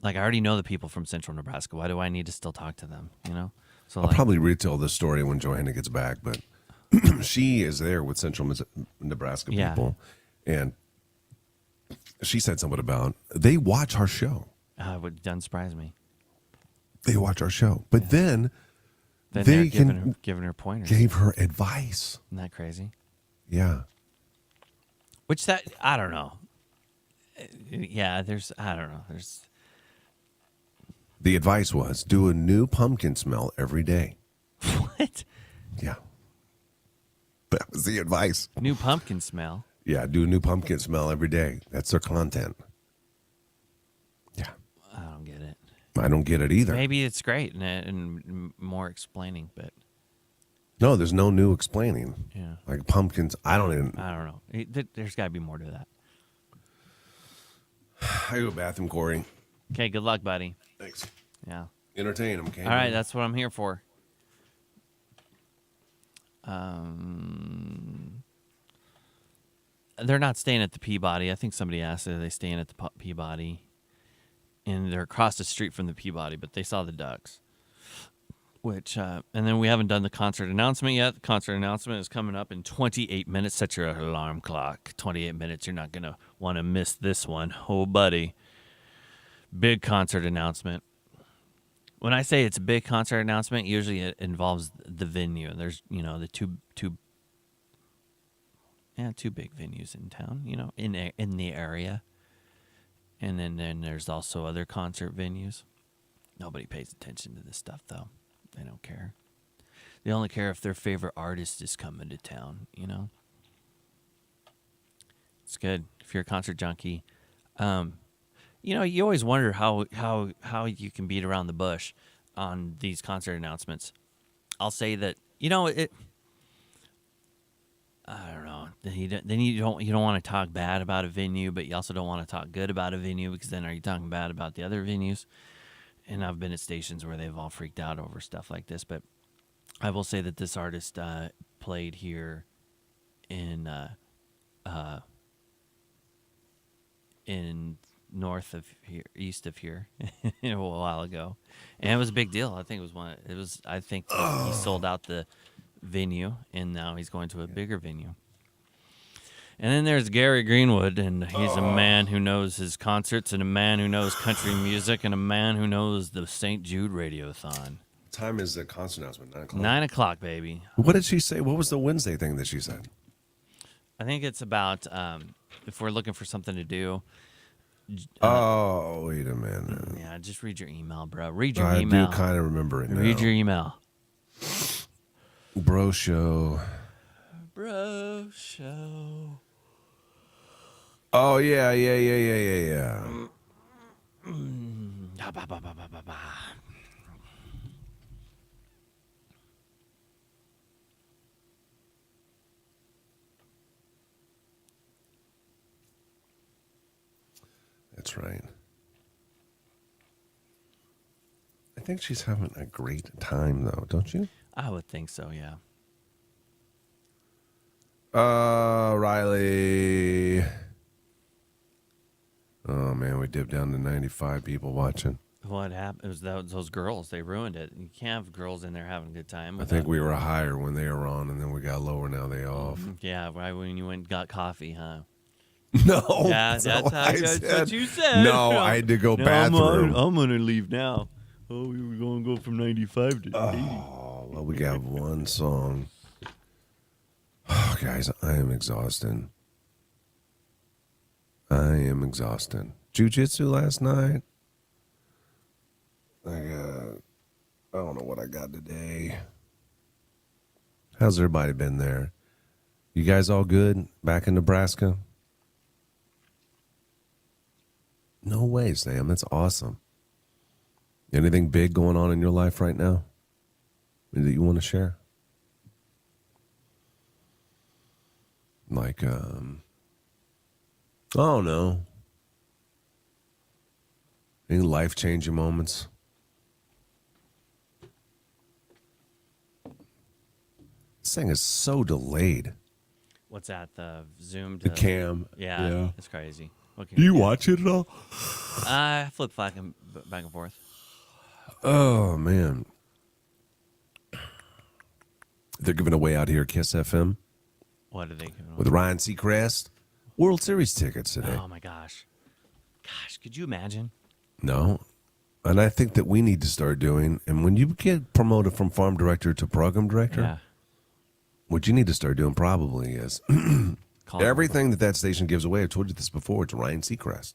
Like I already know the people from Central Nebraska. Why do I need to still talk to them? You know. So I'll probably retell this story when Johanna gets back, but she is there with Central Nebraska Yeah. people, and she said something about they watch our show. It doesn't surprise me. They watch our show, but then Then they they're giving her pointers. gave her advice. Isn't that crazy? Yeah. Which I don't know. Yeah, I don't know. There's The advice was do a new pumpkin smell every day. what? Yeah. That was the advice. New pumpkin smell. Yeah, do a new pumpkin smell every day. That's their content. Yeah. I don't get it. I don't get it either. Maybe it's great and more explaining, but No, there's no new explaining. yeah, Like pumpkins, I don't even. I don't know. There's got to be more to that. I go bathroom, Corey. Okay, good luck, buddy. Thanks. Yeah. Entertain them, All right, that's what I'm here for. They're not staying at the Peabody. I think somebody asked, are they staying at the Peabody? And they're across the street from the Peabody, but they saw the Ducks. Which, and then we haven't done the concert announcement yet. The concert announcement is coming up in 28 minutes. Set your alarm clock. 28 minutes. You're not going to want to miss this one. Oh, buddy. Big concert announcement. When I say it's a big concert announcement, usually it involves the venue. There's, the two big venues in town, in the area. And then there's also other concert venues. Nobody pays attention to this stuff, though. They don't care. They only care if their favorite artist is coming to town, It's good. If you're a concert junkie. You always wonder how you can beat around the bush on these concert announcements. I'll say that, I don't know. Then you don't want to talk bad about a venue, but you also don't want to talk good about a venue, because then are you talking bad about the other venues? And I've been at stations where they've all freaked out over stuff like this. But I will say that this artist played here in north of here, east of here, a while ago, and it was a big deal. I think I think he sold out the venue, and now he's going to a bigger venue. And then there's Gary Greenwood, and he's a man who knows his concerts, and a man who knows country music, and a man who knows the St. Jude Radiothon. What time is the concert announcement? 9 o'clock? 9 o'clock, baby. What did she say? What was the Wednesday thing that she said? I think it's about if we're looking for something to do. Wait a minute. Yeah, just read your email, bro. Read your email. I do kind of remember it now. Read your email. Bro show. Bro show. Oh, yeah. That's right. I think she's having a great time, though, don't you? I would think so, yeah. Riley. Oh, man, we dipped down to 95 people watching. What happened? It was those girls. They ruined it. You can't have girls in there having a good time. I think we were higher when they were on, and then we got lower. Now they off. Yeah, right when you went and got coffee, huh? No. Yeah, that's what you said. No, I had to go bathroom. I'm going to leave now. Oh, we were going to go from 95 to 80. Oh, well, we got one song. Oh, guys, I am exhausted. Jiu-jitsu last night. I don't know what I got today. How's everybody been there? You guys all good back in Nebraska? No way, Sam. That's awesome. Anything big going on in your life right now that you want to share? Like, oh no. Any life-changing moments? This thing is so delayed. What's that? The Zoom? The cam. Yeah. It's crazy. Do you watch it at all? I flip back and forth. Oh, man. They're giving away out here at Kiss FM. What are they giving away? With Ryan Seacrest. World Series tickets today. Oh, my gosh. Gosh, could you imagine? No. And I think that we need to start doing, and when you get promoted from farm director to program director, what you need to start doing probably is everything that station gives away. I told you this before. It's Ryan Seacrest.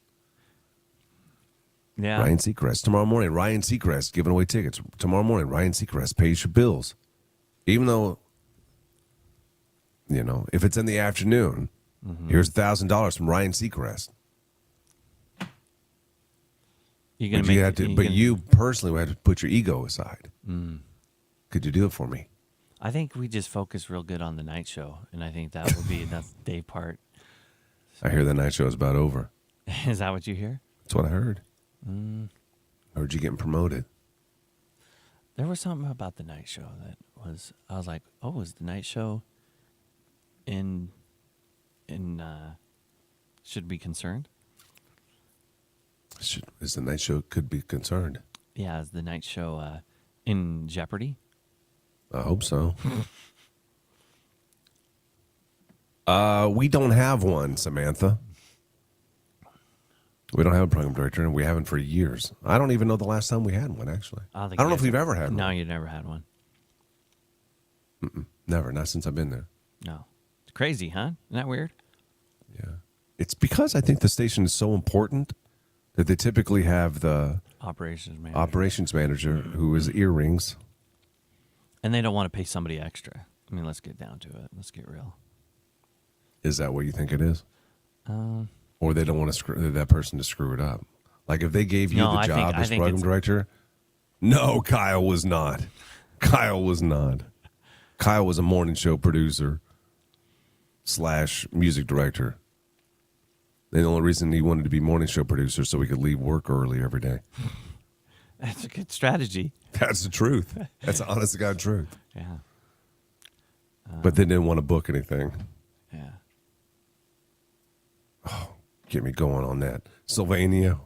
Yeah. Ryan Seacrest. Tomorrow morning, Ryan Seacrest giving away tickets. Tomorrow morning, Ryan Seacrest pays your bills. Even though, if it's in the afternoon, here's $1,000 from Ryan Seacrest. You personally would have to put your ego aside. Could you do it for me? I think we just focus real good on the night show, and I think that will be enough day part. I hear the night show is about over. Is that what you hear? That's what I heard. I heard you getting promoted. There was something about the night show that was. I was like, oh, is the night show in should be concerned? Is the night show could be concerned? Yeah, is the night show in jeopardy? I hope so. We don't have one, Samantha. We don't have a program director, and we haven't for years. I don't even know the last time we had one, actually. I don't know if we've ever had one. No, you never had one. Never, not since I've been there. No. It's crazy, huh? Isn't that weird? Yeah. It's because I think the station is so important that they typically have the operations manager who is earrings. And they don't want to pay somebody extra. I mean, let's get down to it. Let's get real. Is that what you think it is? Or they don't want that person to screw it up? Like if they gave you the job as program director? No, Kyle was not. Kyle was not. Kyle was a morning show producer / music director. The only reason he wanted to be morning show producer so he could leave work early every day. That's a good strategy. That's the truth. That's the honest to God truth. Yeah. But they didn't want to book anything. Yeah. Oh, get me going on that. Sylvania.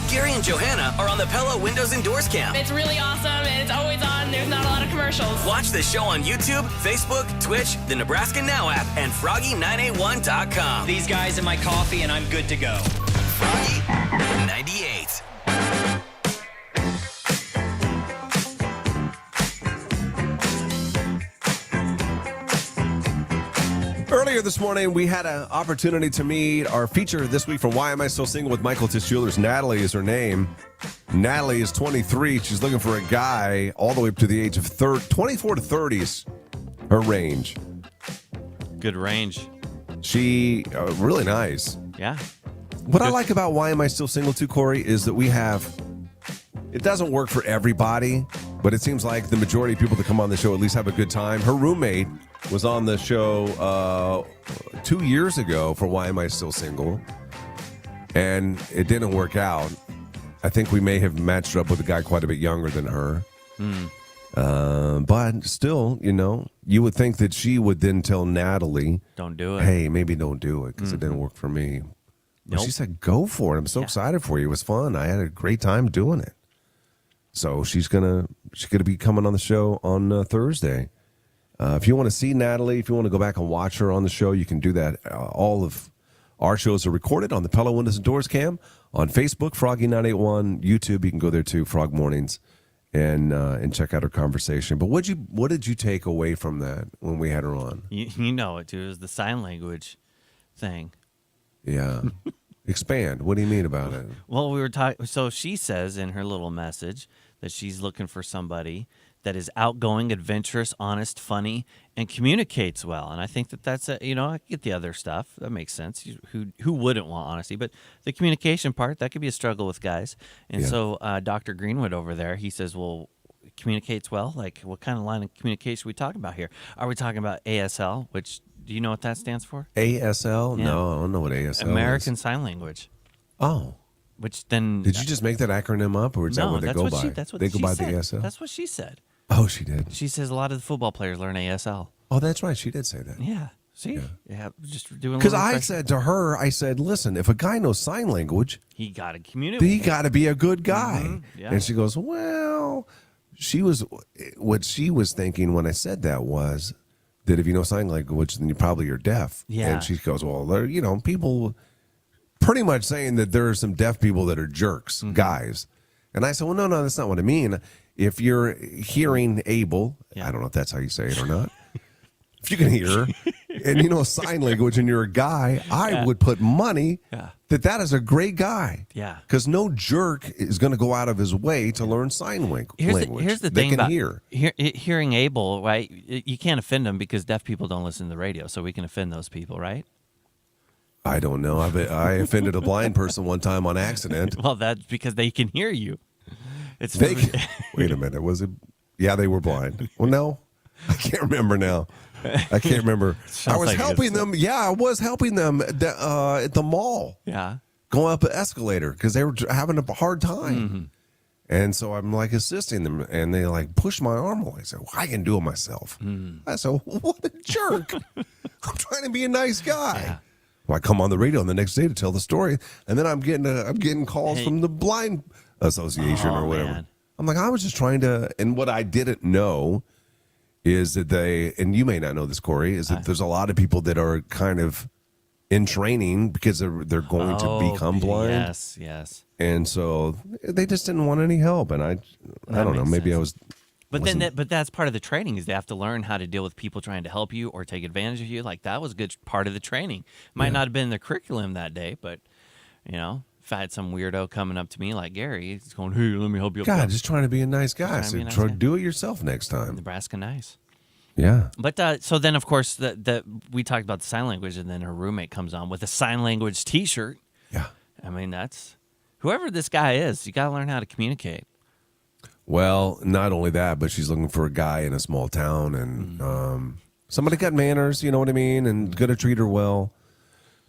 Gary and Johanna are on the Pella Windows and Doors Cam. It's really awesome, and it's always on. There's not a lot of commercials. Watch the show on YouTube, Facebook, Twitch, the Nebraska Now app, and Froggy981.com. These guys in my coffee, and I'm good to go. Froggy 98. Earlier this morning, we had an opportunity to meet our feature this week from Why Am I Still Single with Michael Tischuler's Natalie is her name. Natalie is 23. She's looking for a guy all the way up to the age of 24 to 30 is her range. Good range. She, really nice. Yeah. What I like about Why Am I Still Single too, Corey, is that we have, it doesn't work for everybody, but it seems like the majority of people that come on the show at least have a good time. Her roommate was on the show 2 years ago for Why Am I Still Single, and it didn't work out. I think we may have matched her up with a guy quite a bit younger than her. But still, you would think that she would then tell Natalie, don't do it. Hey, maybe don't do it because it didn't work for me. But she said, go for it. I'm so excited for you. It was fun. I had a great time doing it. So she's gonna be coming on the show on Thursday. If you want to see Natalie, if you want to go back and watch her on the show, you can do that. All of our shows are recorded on the Pella Windows and Doors Cam on Facebook, Froggy981, YouTube. You can go there too, Frog Mornings, and check out her conversation. But what did you take away from that when we had her on? You know it too. It was the sign language thing. Yeah. Expand. What do you mean about it? Well, we were talking. So she says in her little message that she's looking for somebody that is outgoing, adventurous, honest, funny, and communicates well. And I think that's I get the other stuff. That makes sense. Who wouldn't want honesty? But the communication part, that could be a struggle with guys. And so Dr. Greenwood over there, he says, well, communicates well? Like, what kind of line of communication are we talking about here? Are we talking about ASL, which, do you know what that stands for? ASL? Yeah. No, I don't know what ASL is. American Sign Language. Oh. Which then... Did you just make that acronym up, or is that what they go by? They go by the ASL? That's what she said. Oh, she did. She says a lot of the football players learn ASL. Oh, that's right. She did say that. Yeah. See? Yeah. Just doing. Because I said to her, listen, if a guy knows sign language, he got to communicate. He got to be a good guy. Mm-hmm. Yeah. And she goes, well, what she was thinking when I said that was that if you know sign language, then you probably are deaf. Yeah. And she goes, well, there, people pretty much saying that there are some deaf people that are jerks, guys. And I said, well, no, that's not what I mean. If you're hearing able, I don't know if that's how you say it or not. If you can hear and you know sign language and you're a guy, I would put money that is a great guy. Yeah. Because no jerk is going to go out of his way to learn sign language. Here's the they thing can about hearing able, right? You can't offend them because deaf people don't listen to the radio, so we can offend those people, right? I don't know. I offended a blind person one time on accident. Well, that's because they can hear you. Wait a minute. Was it? Yeah, they were blind. Well, no, I can't remember now. I can't remember. I Sounds was like helping it's- them. Yeah, I was helping them at the mall. Yeah. Going up an escalator because they were having a hard time. Mm-hmm. And so I'm like assisting them, and they like push my arm away. I said, well, I can do it myself. I said, what a jerk. I'm trying to be a nice guy. Yeah. Well, I come on the radio the next day to tell the story, and then I'm getting calls Hey. from the Blind Association Oh, or whatever. man. I'm like, I was just trying to, and what I didn't know is that and you may not know this, Corey, is that there's a lot of people that are kind of in training because they're going to become blind. Yes. And so they just didn't want any help, and I don't know. makes Maybe sense. I was. But but that's part of the training is they have to learn how to deal with people trying to help you or take advantage of you. Like that was a good part of the training. Might not have been the curriculum that day, but if I had some weirdo coming up to me like Gary, he's going, "Hey, let me help you." God, just trying to be a nice guy. Trying to So be a nice try guy. do it yourself next time. Nebraska nice. Yeah. But so then, of course, we talked about the sign language, and then her roommate comes on with a sign language T-shirt. Yeah. I mean, that's whoever this guy is. You got to learn how to communicate. Well, not only that, but she's looking for a guy in a small town and somebody got manners, you know what I mean, and going to treat her well.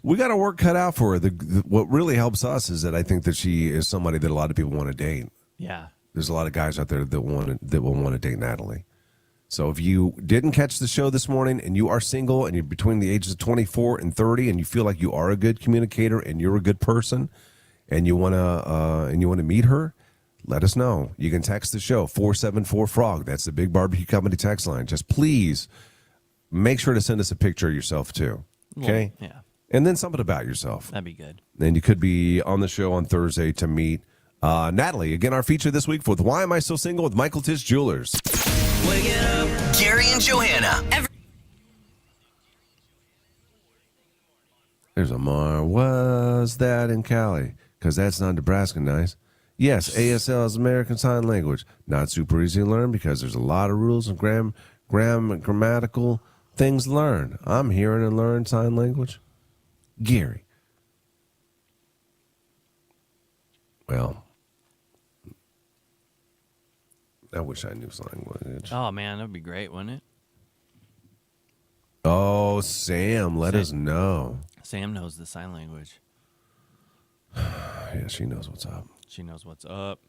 We got our work cut out for her. What really helps us is that I think that she is somebody that a lot of people want to date. Yeah. There's a lot of guys out there that will want to date Natalie. So if you didn't catch the show this morning and you are single and you're between the ages of 24 and 30 and you feel like you are a good communicator and you're a good person and you want to meet her, let us know. You can text the show 474-FROG. That's the Big Barbecue Company text line. Just please make sure to send us a picture of yourself too. Okay? Well, yeah. And then something about yourself. That'd be good. And you could be on the show on Thursday to meet Natalie. Again, our feature this week with Why Am I So Single with Michael Tish Jewelers. Waking up. Gary and Johanna. There's a was that in Cali? Because that's not Nebraska nice. Yes, ASL is American Sign Language. Not super easy to learn because there's a lot of rules and grammatical things to learn. I'm here to learn sign language. Gary. Well, I wish I knew sign language. Oh man, that'd be great, wouldn't it? Oh, Sam, let us know. Sam knows the sign language. Yeah, she knows what's up. She knows what's up.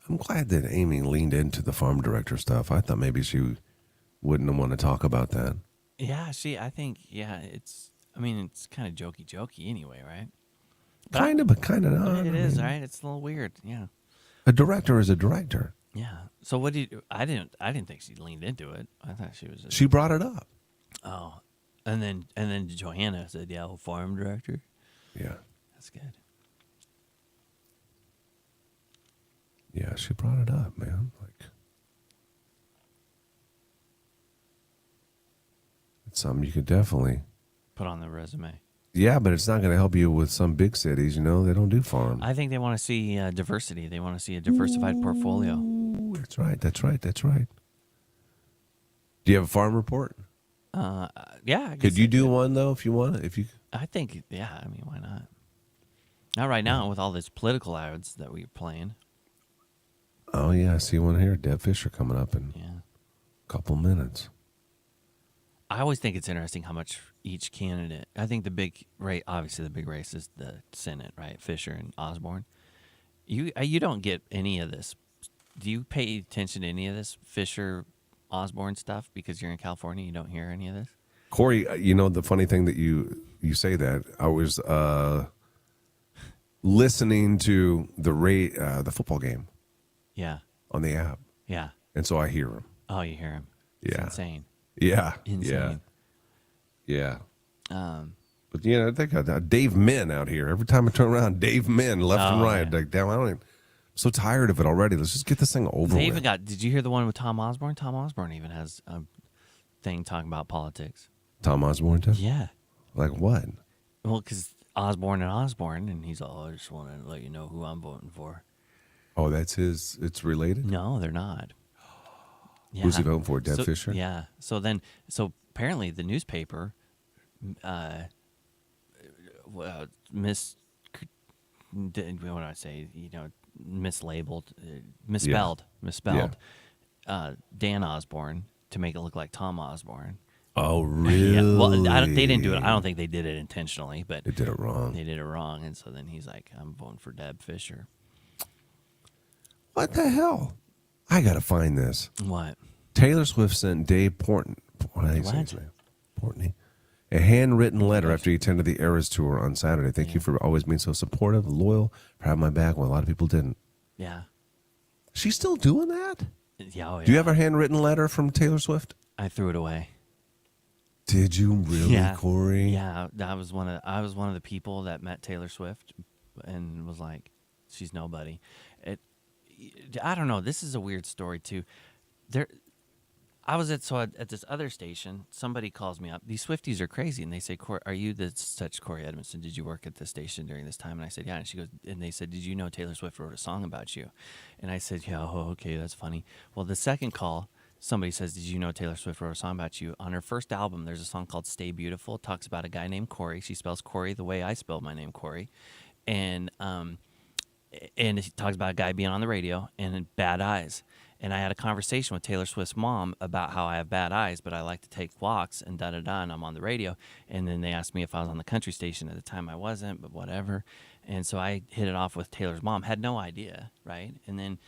I'm glad that Amy leaned into the farm director stuff. I thought maybe she wouldn't want to talk about that. Yeah, I think, it's kind of jokey anyway, right? Kind of, but kind of not. It is, right? It's a little weird, yeah. A director is a director. Yeah. So what did you? I didn't think she leaned into it. I thought she was. She brought it up. Oh, and then Johanna said, "Yeah, farm director." Yeah. That's good. Yeah, she brought it up, man. Like, it's something you could definitely put on the resume. Yeah, but it's not going to help you with some big cities. You know, they don't do farm. I think they want to see diversity. They want to see a diversified portfolio. That's right. That's right. That's right. Do you have a farm report? Yeah. I Could you do one though, if you want? If you, I think, yeah. I mean, why not? Not right now with all these political ads that we're playing. Oh yeah, I see one here. Deb Fisher coming up in a couple minutes. I always think it's interesting how much each candidate. I think the big race, obviously the big race is the Senate, right? Fisher and Osborne. You don't get any of this. Do you pay attention to any of this Fisher, Osborne stuff because you're in California? You don't hear any of this. Corey, you know the funny thing that you say that I was listening to the football game. Yeah. On the app. Yeah. And so I hear him. Oh, you hear him. It's Yeah. insane. Yeah. Insane. Yeah. But you know, they got Dave Min out here. Every time I turn around, Dave Min left and right. Yeah. Like, damn, I'm so tired of it already. Let's just get this thing over They with. even got. Did you hear the one with Tom Osborne? Tom Osborne even has a thing talking about politics. Tom Osborne does? Yeah. Like what? Well, because Osborne, and he's all, I just want to let you know who I'm voting for. Oh, that's his. It's related? No, they're not. Yeah. Who's he voting for? Deb Fisher? Yeah. So apparently the newspaper, Miss, what do I say? You know, mislabeled, misspelled, Dan Osborne to make it look like Tom Osborne. Oh, really? Yeah. Well, they didn't do it. I don't think they did it intentionally, but they did it wrong. They did it wrong, and so then he's like, "I'm voting for Deb Fisher." What the hell? I gotta find this. What? Taylor Swift sent Dave Portnoy a handwritten letter after he attended the Eras tour on Saturday. Thank you for always being so supportive, loyal, for having my back when a lot of people didn't. Yeah. She's still doing that? Yeah. Oh, yeah. Do you have a handwritten letter from Taylor Swift? I threw it away. Did you really, Corey? Yeah, I was one of the people that met Taylor Swift and was like, she's nobody. I don't know. This is a weird story too. I was at this other station. Somebody calls me up. These Swifties are crazy, and they say, "Are you the such Corey Edmondson? Did you work at this station during this time?" And I said, "Yeah." And she goes, and they said, "Did you know Taylor Swift wrote a song about you?" And I said, "Yeah." Oh, okay, that's funny. Well, the second call, somebody says, "Did you know Taylor Swift wrote a song about you?" On her first album, there's a song called "Stay Beautiful." It talks about a guy named Corey. She spells Corey the way I spell my name, Corey, and it talks about a guy being on the radio and bad eyes. And I had a conversation with Taylor Swift's mom about how I have bad eyes, but I like to take walks and da-da-da, and I'm on the radio. And then they asked me if I was on the country station. At the time I wasn't, but whatever. And so I hit it off with Taylor's mom. Had no idea, right? And then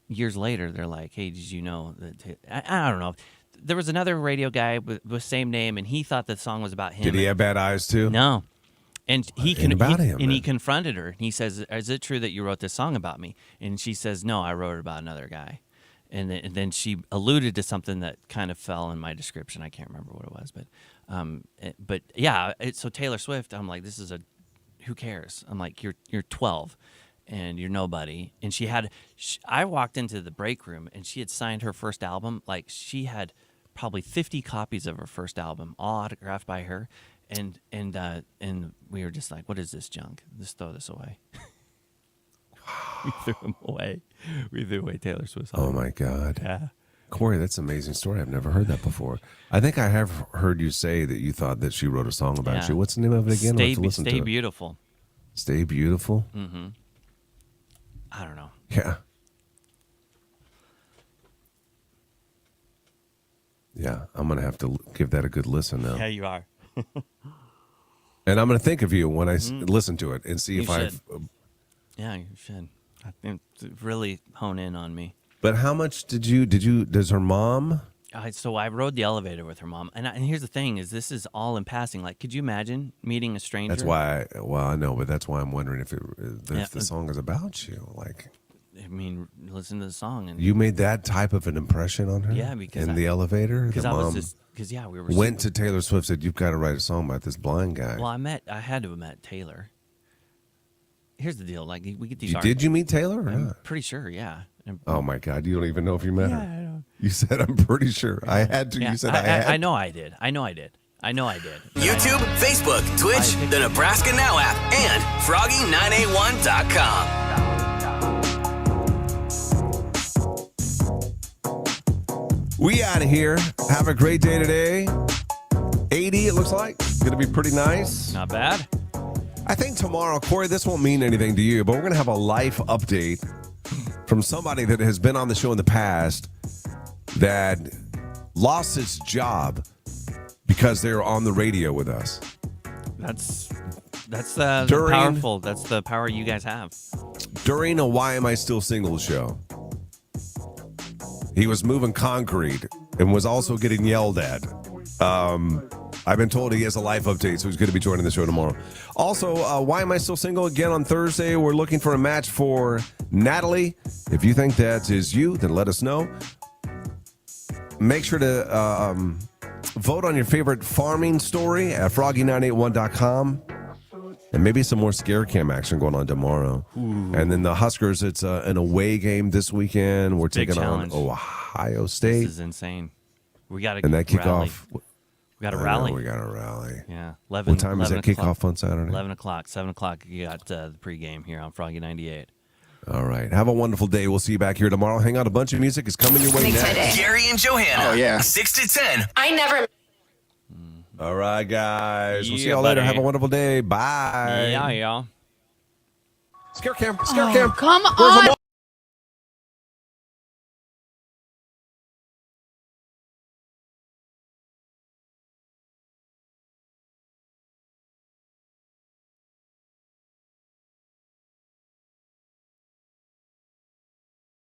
years later, they're like, "Hey, did you know that?" I don't know. There was another radio guy with the same name, and he thought the song was about him. Did he have bad eyes too? No. And he confronted her. He says, "Is it true that you wrote this song about me?" And she says, "No, I wrote it about another guy." And then she alluded to something that kind of fell in my description. I can't remember what it was, but yeah. So Taylor Swift, I'm like, this is who cares? I'm like, you're 12, and you're nobody. And I walked into the break room, and she had signed her first album. Like, she had probably 50 copies of her first album, all autographed by her. And we were just like, what is this junk? Just throw this away. We threw him away. We threw away Taylor Swift. Oh, my God. Yeah. Corey, that's an amazing story. I've never heard that before. I think I have heard you say that you thought that she wrote a song about you. What's the name of it again? Stay Beautiful. Stay Beautiful? Mm-hmm. I don't know. Yeah. Yeah, I'm going to have to give that a good listen now. Yeah, you are. And I'm going to think of you when I listen to it and see if I've... Yeah, you should. I think really hone in on me. But how much does her mom... So I rode the elevator with her mom. And here's the thing, is this is all in passing. Like, could you imagine meeting a stranger? That's why, I know, but that's why I'm wondering if the song is about you. Like, I mean, listen to the song. And you made that type of an impression on her? Yeah, because the elevator? Because we were... Went to Taylor Swift, said, "You've got to write a song about this blind guy." Well, I had to have met Taylor. Here's the deal. Like, we get these... Did you meet Taylor or I'm not? pretty sure, yeah. Oh, my God. You don't even know if you met her. I know. You said, "I'm pretty sure." I had to. Yeah, You said, "I had." I know I did. YouTube, Facebook, Twitch, the Nebraska Now app, and Froggy981.com. We out of here. Have a great day today. 80, it looks like. Going to be pretty nice. Not bad. I think tomorrow, Corey, this won't mean anything to you, but we're going to have a life update from somebody that has been on the show in the past that lost its job because they were on the radio with us. That's powerful. That's the power you guys have. During a Why Am I Still Single show, he was moving concrete and was also getting yelled at. I've been told he has a life update, so he's going to be joining the show tomorrow. Also, Why Am I Still Single? Again on Thursday, we're looking for a match for Natalie. If you think that is you, then let us know. Make sure to vote on your favorite farming story at froggy981.com. And maybe some more scare cam action going on tomorrow. Ooh. And then the Huskers, it's an away game this weekend. We're taking on Ohio State. This is insane. We got to and that kickoff. We got to rally. We got to rally. Yeah. What time is that kickoff on Saturday? 11 o'clock. 7 o'clock, you got the pregame here on Froggy 98. All right. Have a wonderful day. We'll see you back here tomorrow. Hang out. A bunch of music is coming your way next. Gary and Johanna. Oh, yeah. 6 to 10. I never... All right, guys. We'll see y'all buddy. later. Have a wonderful day. Bye. Yeah, y'all. Scare cam. Scare cam. Come Where's the on.